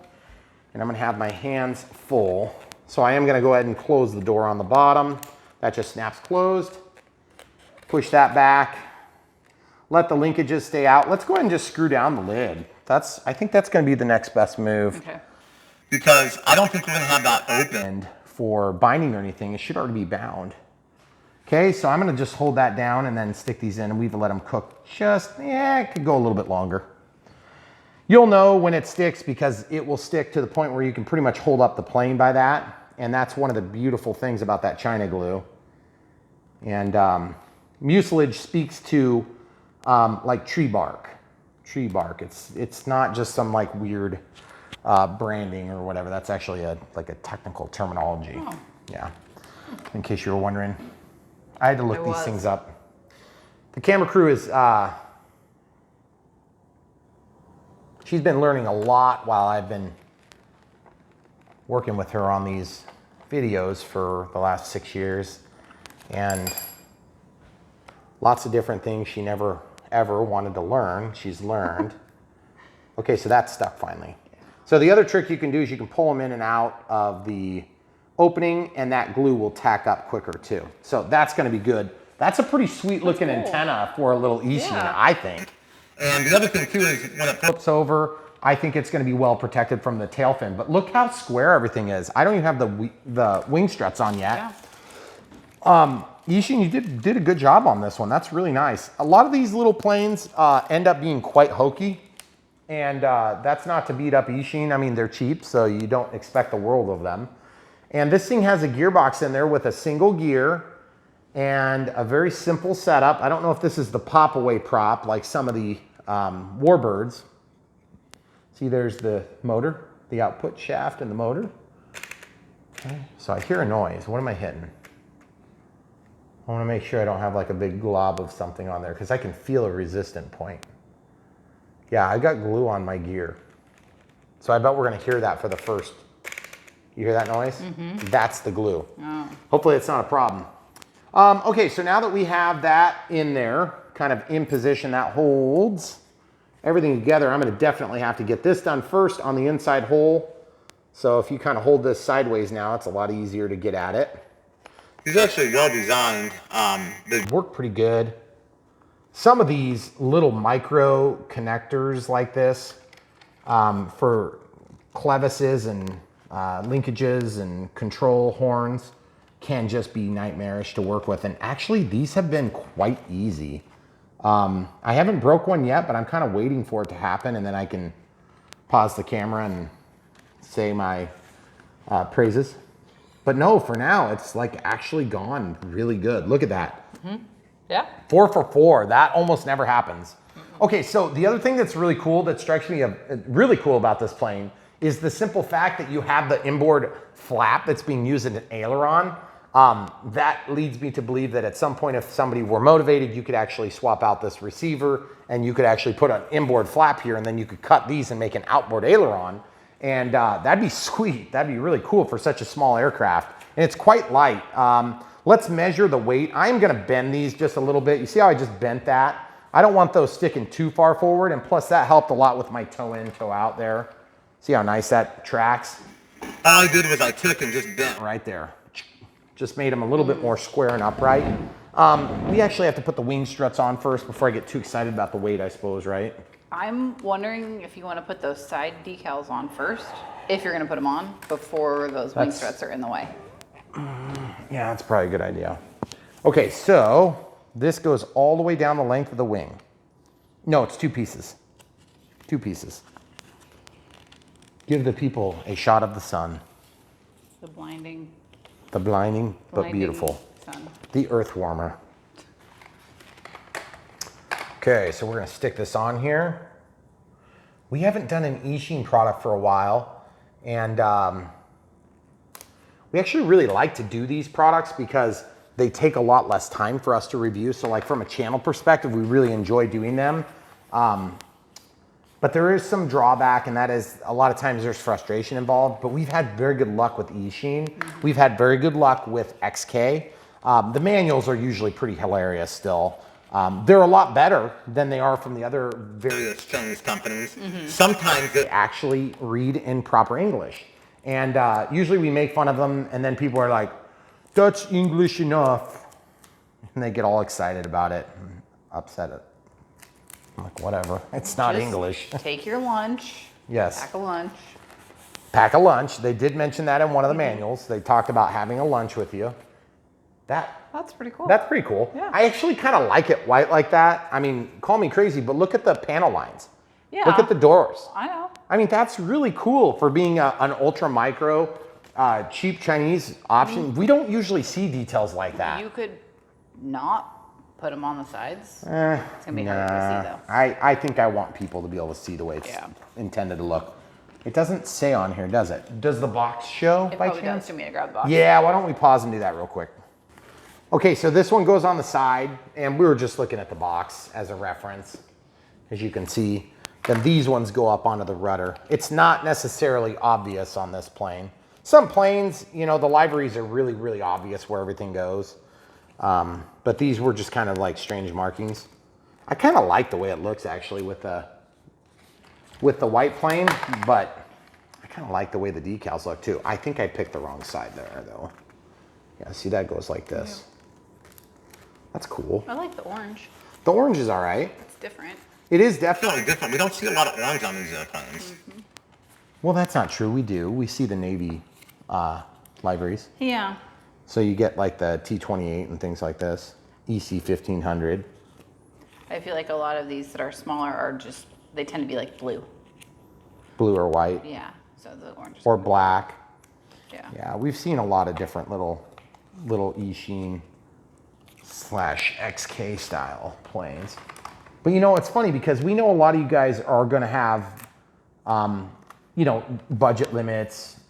and I'm gonna have my hands full. So I am gonna go ahead and close the door on the bottom. That just snaps closed. Push that back. Let the linkages stay out. Let's go ahead and just screw down the lid. I think that's gonna be the next best move. Okay. Because I don't think we're gonna have that open. And for binding or anything, it should already be bound. Okay, so I'm gonna just hold that down and then stick these in and we've let them cook it could go a little bit longer. You'll know when it sticks because it will stick to the point where you can pretty much hold up the plane by that. And that's one of the beautiful things about that China glue. And mucilage speaks to like tree bark. It's not just some like weird branding or whatever. That's actually like a technical terminology. Oh. Yeah, in case you were wondering. I had to look these things up. The camera crew is, she's been learning a lot while I've been working with her on these videos for the last 6 years. And lots of different things she never ever wanted to learn, she's learned. Okay, so that's stuck finally. So the other trick you can do is you can pull them in and out of the opening and that glue will tack up quicker too. So that's gonna be good. That's a pretty sweet looking antenna for a little Eachine, I think. And the other thing too is when it Flips over, I think it's gonna be well protected from the tail fin, but look how square everything is. I don't even have the wing struts on yet. Yeah. Eachine, you did a good job on this one. That's really nice. A lot of these little planes end up being quite hokey, and that's not to beat up Eachine. I mean, they're cheap, so you don't expect the world of them. And this thing has a gearbox in there with a single gear and a very simple setup. I don't know if this is the pop-away prop like some of the Warbirds. See, there's the motor, the output shaft and the motor. Okay, so I hear a noise. What am I hitting? I want to make sure I don't have like a big glob of something on there because I can feel a resistant point. Yeah, I got glue on my gear. So I bet we're going to hear that for the first. You hear that noise? That's the glue. Oh. Hopefully it's not a problem. Okay, so now that we have that in there, kind of in position, that holds everything together, I'm going to definitely have to get this done first on the inside hole. So if you kind of hold this sideways now, it's a lot easier to get at it. These are actually well designed. They work pretty good. Some of these little micro connectors like this for clevises and linkages and control horns can just be nightmarish to work with. And actually, these have been quite easy. I haven't broke one yet, but I'm kind of waiting for it to happen, and then I can pause the camera and say my praises. But no, for now, it's like actually gone really good. Look at that. Yeah. 4 for 4. That almost never happens. Okay, so the other thing that's really cool, that strikes me really cool about this plane, is the simple fact that you have the inboard flap that's being used in an aileron. That leads me to believe that at some point, if somebody were motivated, you could actually swap out this receiver and you could actually put an inboard flap here, and then you could cut these and make an outboard aileron. And that'd be sweet. That'd be really cool for such a small aircraft. And it's quite light. Let's measure the weight. I'm gonna bend these just a little bit. You see how I just bent that? I don't want those sticking too far forward, and plus that helped a lot with my toe in, toe out there. See how nice that tracks? All I did was I took and just bent. Right there. Just made them a little bit more square and upright. We actually have to put the wing struts on first before I get too excited about the weight, I suppose, right? I'm wondering if you want to put those side decals on first, if you're going to put them on before those wing struts are in the way. Yeah, that's probably a good idea. Okay, so this goes all the way down the length of the wing. No, it's 2 pieces. 2 pieces. Give the people a shot of the sun. The blinding But beautiful. sun. The earth warmer. Okay, so we're gonna stick this on here. We haven't done an Eachine product for a while, and we actually really like to do these products because they take a lot less time for us to review. So like from a channel perspective, we really enjoy doing them. But there is some drawback, and that is a lot of times there's frustration involved, but we've had very good luck with Eachine. We've had very good luck with XK. The manuals are usually pretty hilarious still. They're a lot better than they are from the other various Chinese companies. Sometimes they actually read in proper English. And usually we make fun of them, and then people are like, "That's English enough." And they get all excited about it and upset it. I'm like, whatever, it's not Just English. Take your lunch. Yes. Pack a lunch. Pack a lunch. They did mention that in one of the manuals. They talked about having a lunch with you. That's pretty cool. That's pretty cool. Yeah. I actually kind of like it white like that. I mean, call me crazy, but look at the panel lines. Yeah. Look at the doors. I know. I mean, that's really cool for being an ultra micro, cheap Chinese option. We don't usually see details like that. You could not put them on the sides. It's gonna be hard to see though. I think I want people to be able to see the way it's intended to look. It doesn't say on here, does it? Does the box show It by probably chance? does to me to grab the box. Yeah, why don't we pause and do that real quick? Okay, so this one goes on the side, and we were just looking at the box as a reference, as you can see. Then these ones go up onto the rudder. It's not necessarily obvious on this plane. Some planes, you know, the liveries are really, really obvious where everything goes. But these were just kind of like strange markings. I kind of like the way it looks actually with the white plane, but I kind of like the way the decals look too. I think I picked the wrong side there though. Yeah, see that goes like this. That's cool. I like the orange. The orange is all right. It's different. It is definitely different. We don't see a lot of orange on these airplanes. Well, that's not true. We do. We see the Navy liveries. Yeah. So you get like the T-28 and things like this. EC 1500. I feel like a lot of these that are smaller are just, they tend to be like blue. Blue or white. Yeah. So the orange. Or black. Yeah. Yeah, we've seen a lot of different little Eachine / XK style planes. But you know, it's funny because we know a lot of you guys are going to have, you know, budget limits,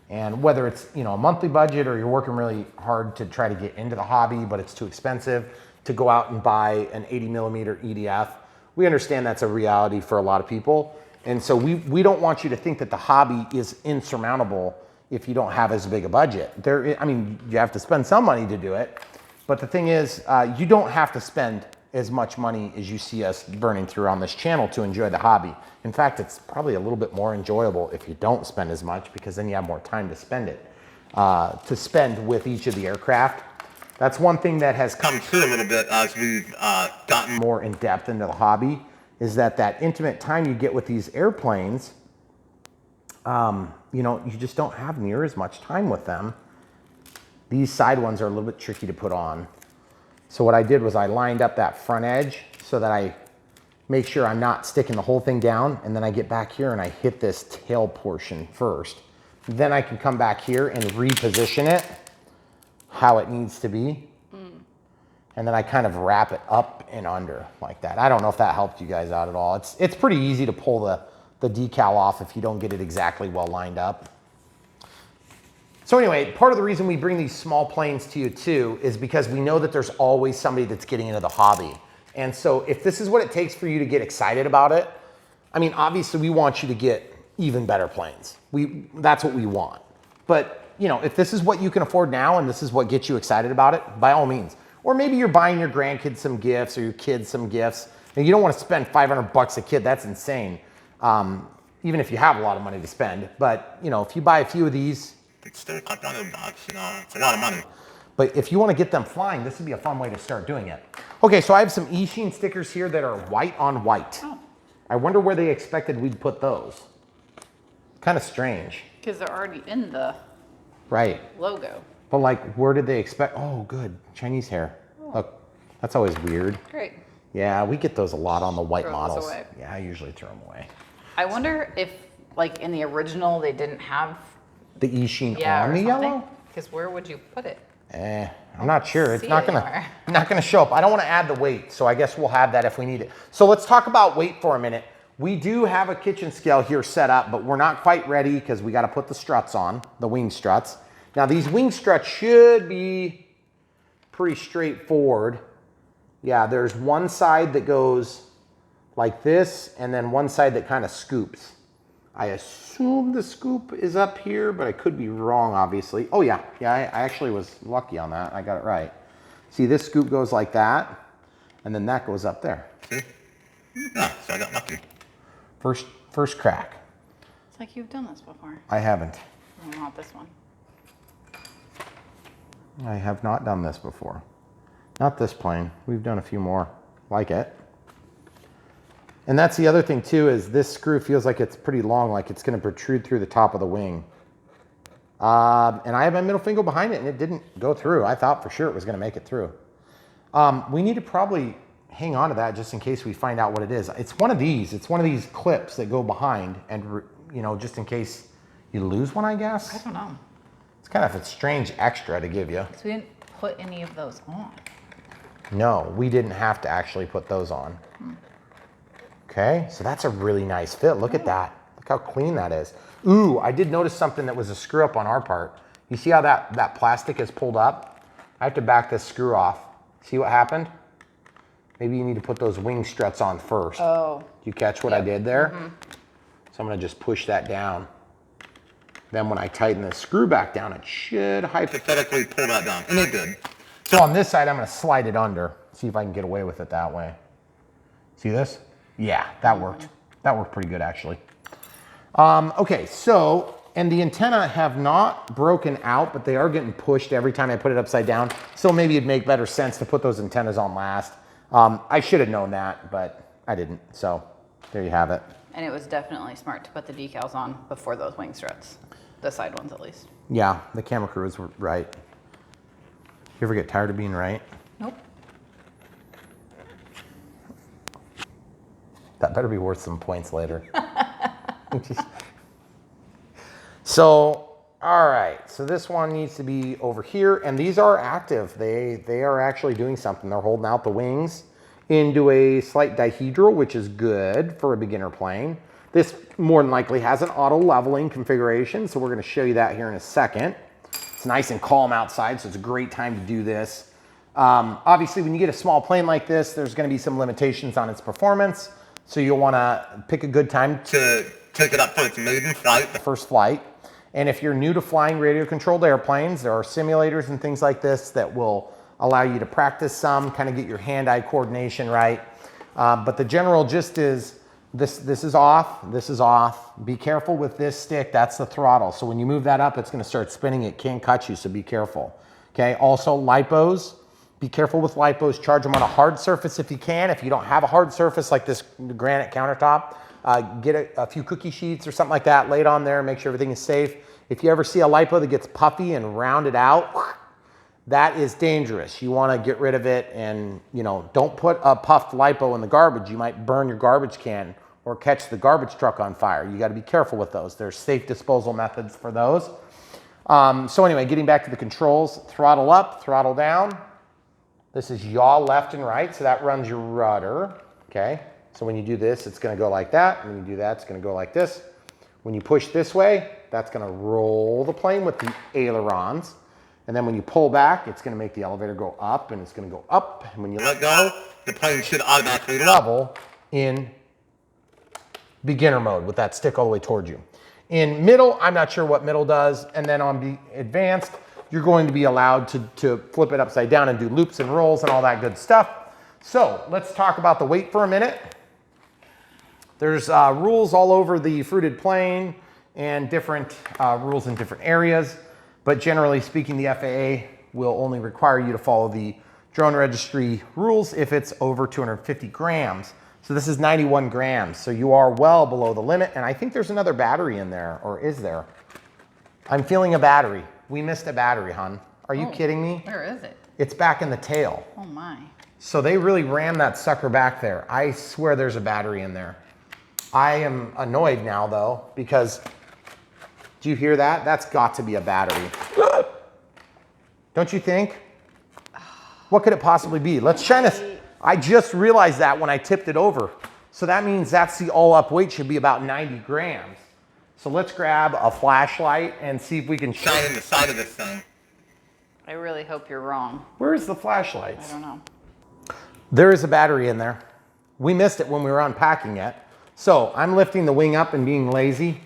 And whether it's, you know, a monthly budget or you're working really hard to try to get into the hobby, but it's too expensive to go out and buy an 80 millimeter EDF, we understand that's a reality for a lot of people. And so we don't want you to think that the hobby is insurmountable if you don't have as big a budget. I mean, you have to spend some money to do it, but the thing is, you don't have to spend as much money as you see us burning through on this channel to enjoy the hobby. In fact, it's probably a little bit more enjoyable if you don't spend as much, because then you have more time to spend it, to spend with each of the aircraft. That's one thing that has come True a little bit as we've gotten more in depth into the hobby, is that intimate time you get with these airplanes, you know, you just don't have near as much time with them. These side ones are a little bit tricky to put on. So what I did was I lined up that front edge so that I make sure I'm not sticking the whole thing down, and then I get back here and I hit this tail portion first. Then I can come back here and reposition it how it needs to be. And then I kind of wrap it up and under like that. I don't know if that helped you guys out at all. It's pretty easy to pull the decal off if you don't get it exactly well lined up. So anyway, part of the reason we bring these small planes to you too is because we know that there's always somebody that's getting into the hobby. And so if this is what it takes for you to get excited about it, I mean, obviously we want you to get even better planes. That's what we want. But you know, if this is what you can afford now and this is what gets you excited about it, by all means. Or maybe you're buying your grandkids some gifts or your kids some gifts, and you don't want to spend 500 bucks a kid. That's insane. Even if you have a lot of money to spend. But you know, if you buy a few of these, it's still cut down to bucks, you know, it's a lot of money. but if you want to get them flying, this would be a fun way to start doing it. Okay, so I have some Eachine stickers here that are white on white. Oh. I wonder where they expected we'd put those. Kind of strange. Because they're already in the Right. logo. But like, where did they expect? Oh, good. Chinese hair. Look, that's always weird. Great. Yeah, we get those a lot on the white Throw those models. away. Yeah, I usually throw them away. I wonder if, like, in the original, they didn't have The Eachine yeah on or the something. yellow? Because where would you put it? I'm not sure. It's see not it gonna anywhere. not gonna show up. I don't want to add the weight, so I guess we'll have that if we need it. So let's talk about weight for a minute. We do have a kitchen scale here set up, but we're not quite ready because we got to put the struts on, the wing struts. Now these wing struts should be pretty straightforward. Yeah, there's one side that goes like this, and then one side that kind of scoops. I assume the scoop is up here, but I could be wrong, obviously. Oh yeah, I actually was lucky on that. I got it right. See, this scoop goes like that, and then that goes up there. See? Yeah, so I got lucky. First crack. It's like you've done this before. I haven't. I want this one. I have not done this before. Not this plane. We've done a few more like it. And that's the other thing too, is this screw feels like it's pretty long, like it's gonna protrude through the top of the wing. And I have my middle finger behind it and it didn't go through. I thought for sure it was gonna make it through. We need to probably hang on to that just in case we find out what it is. It's one of these clips that go behind, and you know, just in case you lose one, I guess. I don't know. It's kind of a strange extra to give you. Because we didn't put any of those on. No, we didn't have to actually put those on. Okay, so that's a really nice fit. Look at that. Look how clean that is. Ooh, I did notice something that was a screw up on our part. You see how that plastic is pulled up? I have to back this screw off. See what happened? Maybe you need to put those wing struts on first. Oh. Do you catch what I did there? So I'm gonna just push that down. Then when I tighten the screw back down, it should Hypothetically pull that down, and it did. So on this side, I'm gonna slide it under, see if I can get away with it that way. See this? Yeah, that worked. That worked pretty good, actually. Okay, so, and the antenna have not broken out, but they are getting pushed every time I put it upside down. So maybe it'd make better sense to put those antennas on last. I should have known that, but I didn't. So there you have it. And it was definitely smart to put the decals on before those wing struts. The side ones, at least. Yeah, the camera crew was right. You ever get tired of being right? Nope. That better be worth some points later. So, all right. So this one needs to be over here, and these are active. They are actually doing something. They're holding out the wings into a slight dihedral, which is good for a beginner plane. This more than likely has an auto leveling configuration, so we're gonna show you that here in a second. It's nice and calm outside, so it's a great time to do this. Obviously, when you get a small plane like this, there's gonna be some limitations on its performance, so you'll wanna pick a good time To take it up for its maiden flight. the first flight. And if you're new to flying radio-controlled airplanes, there are simulators and things like this that will allow you to practice some, kind of get your hand-eye coordination right. But the general gist is, this is off, this is off. Be careful with this stick, that's the throttle. So when you move that up, it's gonna start spinning, it can cut you, so be careful. Okay, also lipos, be careful with lipos, charge them on a hard surface if you can. If you don't have a hard surface like this granite countertop, get a few cookie sheets or something like that, lay it on there, make sure everything is safe. If you ever see a lipo that gets puffy and rounded out, that is dangerous. You wanna get rid of it, and don't put a puffed lipo in the garbage. You might burn your garbage can or catch the garbage truck on fire. You gotta be careful with those. There's safe disposal methods for those. So anyway, getting back to the controls, throttle up, throttle down. This is yaw left and right, so that runs your rudder, okay? So when you do this, it's gonna go like that. When you do that, it's gonna go like this. When you push this way, that's gonna roll the plane with the ailerons. And then when you pull back, it's gonna make the elevator go up, and it's gonna go up. And when you let go, The plane should automatically level in beginner mode with that stick all the way towards you. In middle, I'm not sure what middle does. And then on advanced, you're going to be allowed to flip it upside down and do loops and rolls and all that good stuff. So let's talk about the weight for a minute. There's rules all over the fruited plane and different rules in different areas. But generally speaking, the FAA will only require you to follow the drone registry rules if it's over 250 grams. So this is 91 grams. So you are well below the limit. And I think there's another battery in there, or is there? I'm feeling a battery. We missed a battery, hon. Are you kidding me? Where is it? It's back in the tail. Oh my. So they really rammed that sucker back there. I swear there's a battery in there. I am annoyed now though, because do you hear that? That's got to be a battery. Don't you think? What could it possibly be? Let's try to, I just realized that when I tipped it over. So that means that's the all up weight should be about 90 grams. So let's grab a flashlight and see if we can shine in the side of this thing. I really hope you're wrong. Where's the flashlights? I don't know. There is a battery in there. We missed it when we were unpacking it. So I'm lifting the wing up and being lazy.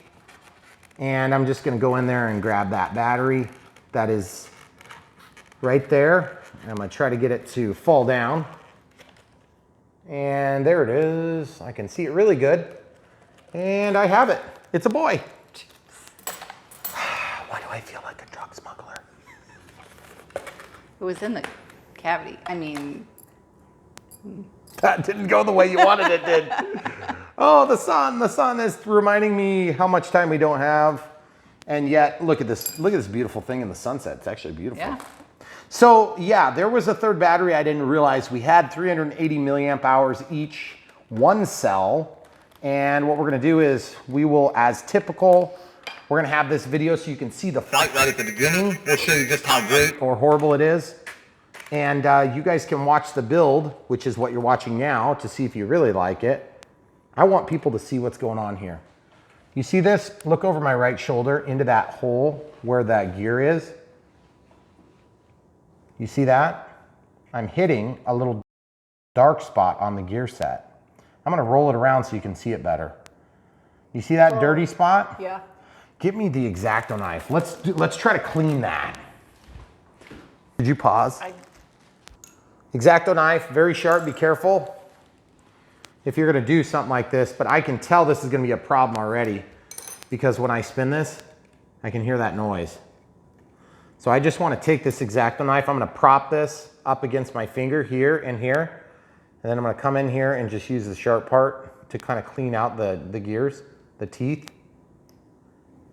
And I'm just gonna go in there and grab that battery that is right there. And I'm gonna try to get it to fall down. And there it is. I can see it really good. And I have it. It's a boy. Why do I feel like a drug smuggler? It was in the cavity. I mean, that didn't go the way you wanted it did. Oh, the sun is reminding me how much time we don't have. And yet, look at this beautiful thing in the sunset. It's actually beautiful. yeah. So yeah, there was a third battery. I didn't realize we had 380 milliamp hours each, one cell. And what we're gonna do is we will, as typical, we're gonna have this video so you can see the Flight right at the beginning. We'll show you just how great or horrible it is. And you guys can watch the build, which is what you're watching now, to see if you really like it. I want people to see what's going on here. You see this? Look over my right shoulder into that hole where that gear is. You see that? I'm hitting a little dark spot on the gear set. I'm gonna roll it around so you can see it better. You see that dirty spot? Yeah. Give me the X-Acto knife. Let's try to clean that. Did you pause? X-Acto knife, very sharp, be careful if you're gonna do something like this, but I can tell this is gonna be a problem already because when I spin this, I can hear that noise. So I just wanna take this X-Acto knife, I'm gonna prop this up against my finger here and here, and then I'm gonna come in here and just use the sharp part to kind of clean out the gears, the teeth.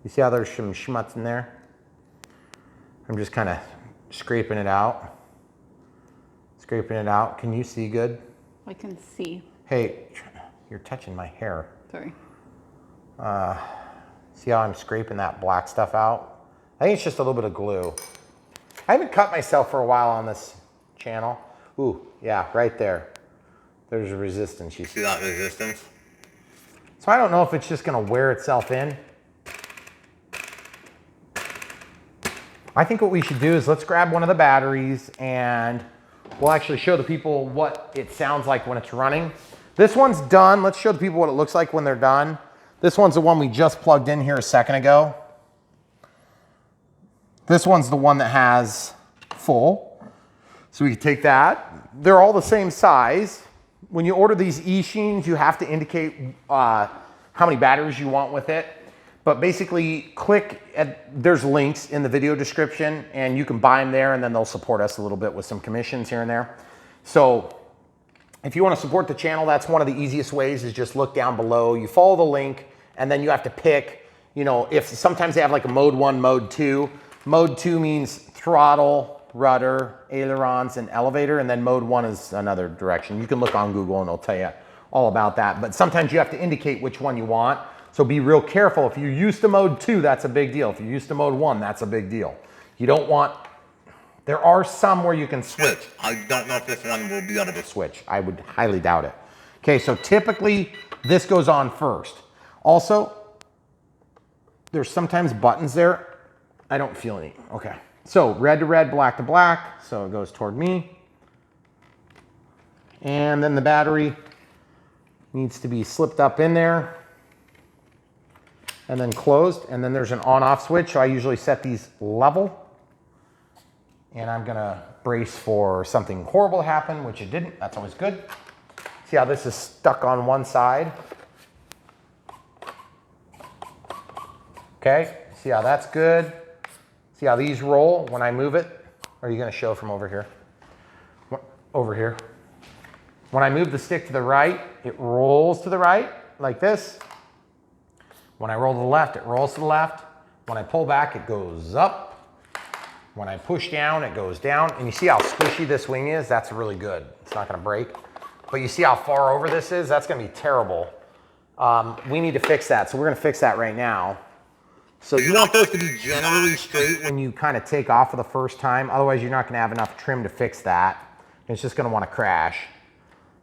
You see how there's some schmutz in there? I'm just kind of scraping it out. Scraping it out. Can you see good? I can see. Hey, you're touching my hair. Sorry. See how I'm scraping that black stuff out? I think it's just a little bit of glue. I haven't cut myself for a while on this channel. Ooh, yeah, right there. There's a resistance. You see that resistance. So I don't know if it's just gonna wear itself in. I think what we should do is let's grab one of the batteries and we'll actually show the people what it sounds like when it's running. This one's done. Let's show the people what it looks like when they're done. This one's the one we just plugged in here a second ago. This one's the one that has full. So we can take that. They're all the same size. When you order these Eachines, you have to indicate how many batteries you want with it. But basically there's links in the video description and you can buy them there and then they'll support us a little bit with some commissions here and there. So if you want to support the channel, that's one of the easiest ways is just look down below. You follow the link and then you have to pick, you know, if sometimes they have like a mode 1, mode 2. Mode 2 means throttle, rudder, ailerons, and elevator, and then mode 1 is another direction. You can look on Google and it'll tell you all about that. But sometimes you have to indicate which one you want. So be real careful. If you're used to mode 2, that's a big deal. If you're used to mode 1, that's a big deal. You don't want, there are some where you can switch. I don't know if this one will be able to switch. I would highly doubt it. Okay, so typically this goes on first. Also, there's sometimes buttons there. I don't feel any. Okay. So red to red, black to black. So it goes toward me. And then the battery needs to be slipped up in there and then closed. And then there's an on off switch. So I usually set these level and I'm going to brace for something horrible to happen, which it didn't. That's always good. See how this is stuck on one side? Okay. See how that's good? See how these roll when I move it? Or are you going to show from over here? Over here. When I move the stick to the right, it rolls to the right like this. When I roll to the left, it rolls to the left. When I pull back, it goes up. When I push down, it goes down. And you see how squishy this wing is? That's really good. It's not going to break. But you see how far over this is? That's going to be terrible. We need to fix that. So we're going to fix that right now. So you want those to be generally straight when you kind of take off for the first time. Otherwise, you're not going to have enough trim to fix that. It's just going to want to crash.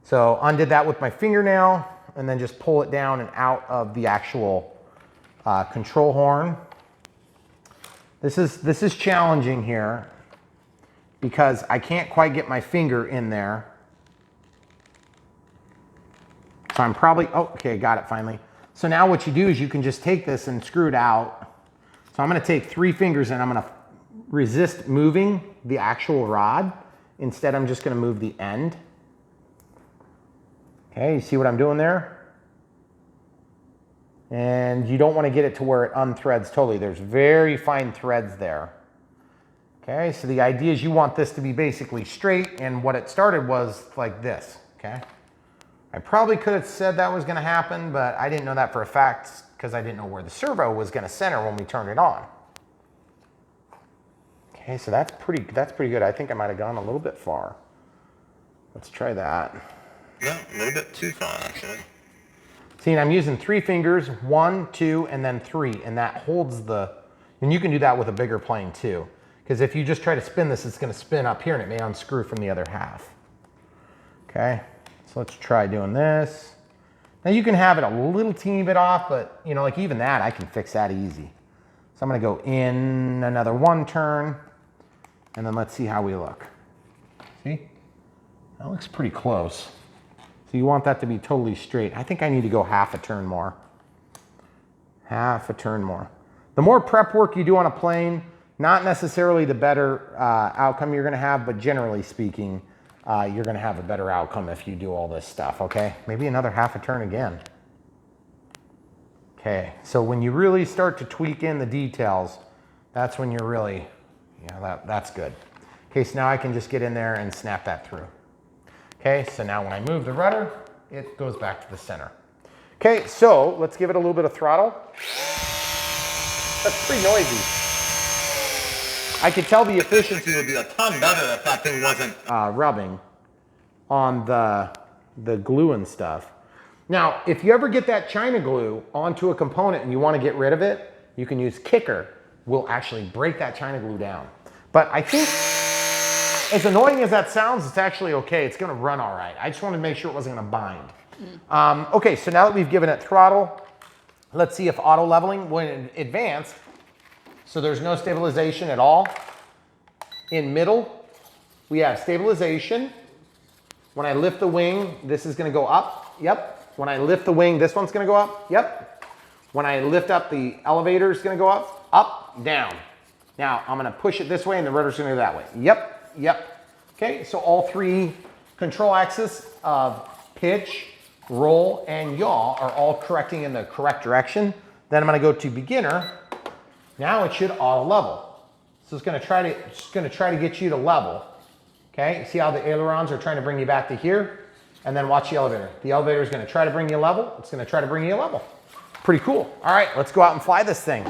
So undid that with my fingernail and then just pull it down and out of the actual control horn. This is challenging here because I can't quite get my finger in there. So I'm probably, oh, okay, got it finally. So now what you do is you can just take this and screw it out. So I'm going to take 3 fingers and I'm going to resist moving the actual rod. Instead, I'm just going to move the end. Okay, you see what I'm doing there? And you don't want to get it to where it unthreads totally. There's very fine threads there. Okay, so the idea is you want this to be basically straight, and what it started was like this, okay? I probably could have said that was going to happen, but I didn't know that for a fact because I didn't know where the servo was going to center when we turned it on. Okay, so that's pretty good. I think I might have gone a little bit far. Let's try that. Yeah, a little bit too far actually. See, and I'm using 3 fingers, 1, 2, and then 3, and that holds the, and you can do that with a bigger plane too. Because if you just try to spin this, it's going to spin up here and it may unscrew from the other half. Okay, so let's try doing this. Now you can have it a little teeny bit off, but you know, like even that, I can fix that easy. So I'm going to go in another 1 turn, and then let's see how we look. See, that looks pretty close. So you want that to be totally straight. I think I need to go half a turn more. Half a turn more. The more prep work you do on a plane, not necessarily the better outcome you're going to have, but generally speaking, you're going to have a better outcome if you do all this stuff, okay? Maybe another half a turn again. Okay, so when you really start to tweak in the details, that's when you're really, yeah, that's good. Okay, so now I can just get in there and snap that through. Okay, so now when I move the rudder, it goes back to the center. Okay, so let's give it a little bit of throttle. That's pretty noisy. I could tell the efficiency would be a ton better if that thing wasn't rubbing on the glue and stuff. Now, if you ever get that China glue onto a component and you want to get rid of it, you can use Kicker. We'll actually break that China glue down. But I think, as annoying as that sounds, it's actually okay. It's going to run all right. I just wanted to make sure it wasn't going to bind. Okay, so now that we've given it throttle, let's see if auto leveling, when advanced, so there's no stabilization at all. In middle, we have stabilization. When I lift the wing, this is gonna go up, yep. When I lift the wing, this one's gonna go up, yep. When I lift up, the elevator is gonna go up, down. Now, I'm gonna push it this way and the rotor's gonna go that way. Yep, yep. Okay, so all three control axes of pitch, roll, and yaw are all correcting in the correct direction. Then I'm gonna go to beginner. Now it should auto level. So it's gonna try to get you to level. Okay, see how the ailerons are trying to bring you back to here? And then watch the elevator. The elevator is gonna try to bring you level. It's gonna try to bring you level. Pretty cool. All right, let's go out and fly this thing.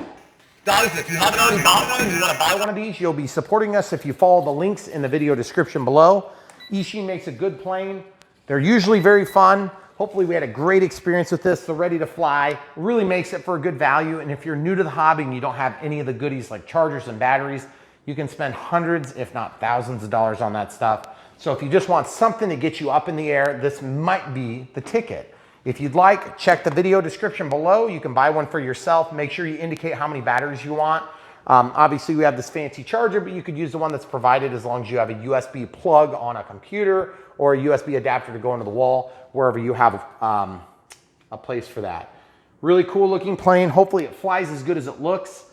Guys, if you haven't already bought one and you want to buy One of these, you'll be supporting us if you follow the links in the video description below. Eachine makes a good plane. They're usually very fun. Hopefully we had a great experience with this. They're ready to fly. Really makes it for a good value. And if you're new to the hobby and you don't have any of the goodies like chargers and batteries, you can spend hundreds, if not thousands of dollars on that stuff. So if you just want something to get you up in the air, this might be the ticket. If you'd like, check the video description below. You can buy one for yourself. Make sure you indicate how many batteries you want. Obviously we have this fancy charger, but you could use the one that's provided as long as you have a USB plug on a computer or a USB adapter to go into the wall, wherever you have a place for that. Really cool looking plane. Hopefully it flies as good as it looks.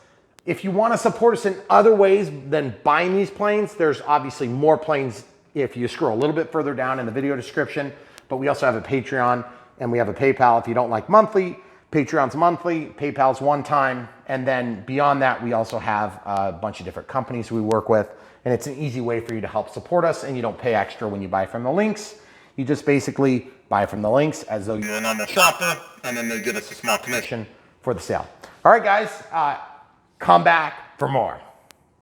If you want to support us in other ways than buying these planes, there's obviously more planes if you scroll a little bit further down in the video description, but we also have a Patreon and we have a PayPal if you don't like monthly. Patreon's monthly, PayPal's one time, and then beyond that, we also have a bunch of different companies we work with, and it's an easy way for you to help support us, and you don't pay extra when you buy from the links. You just basically buy from the links as though you're a normal shopper, and then they give us a small commission for the sale. All right, guys, come back for more.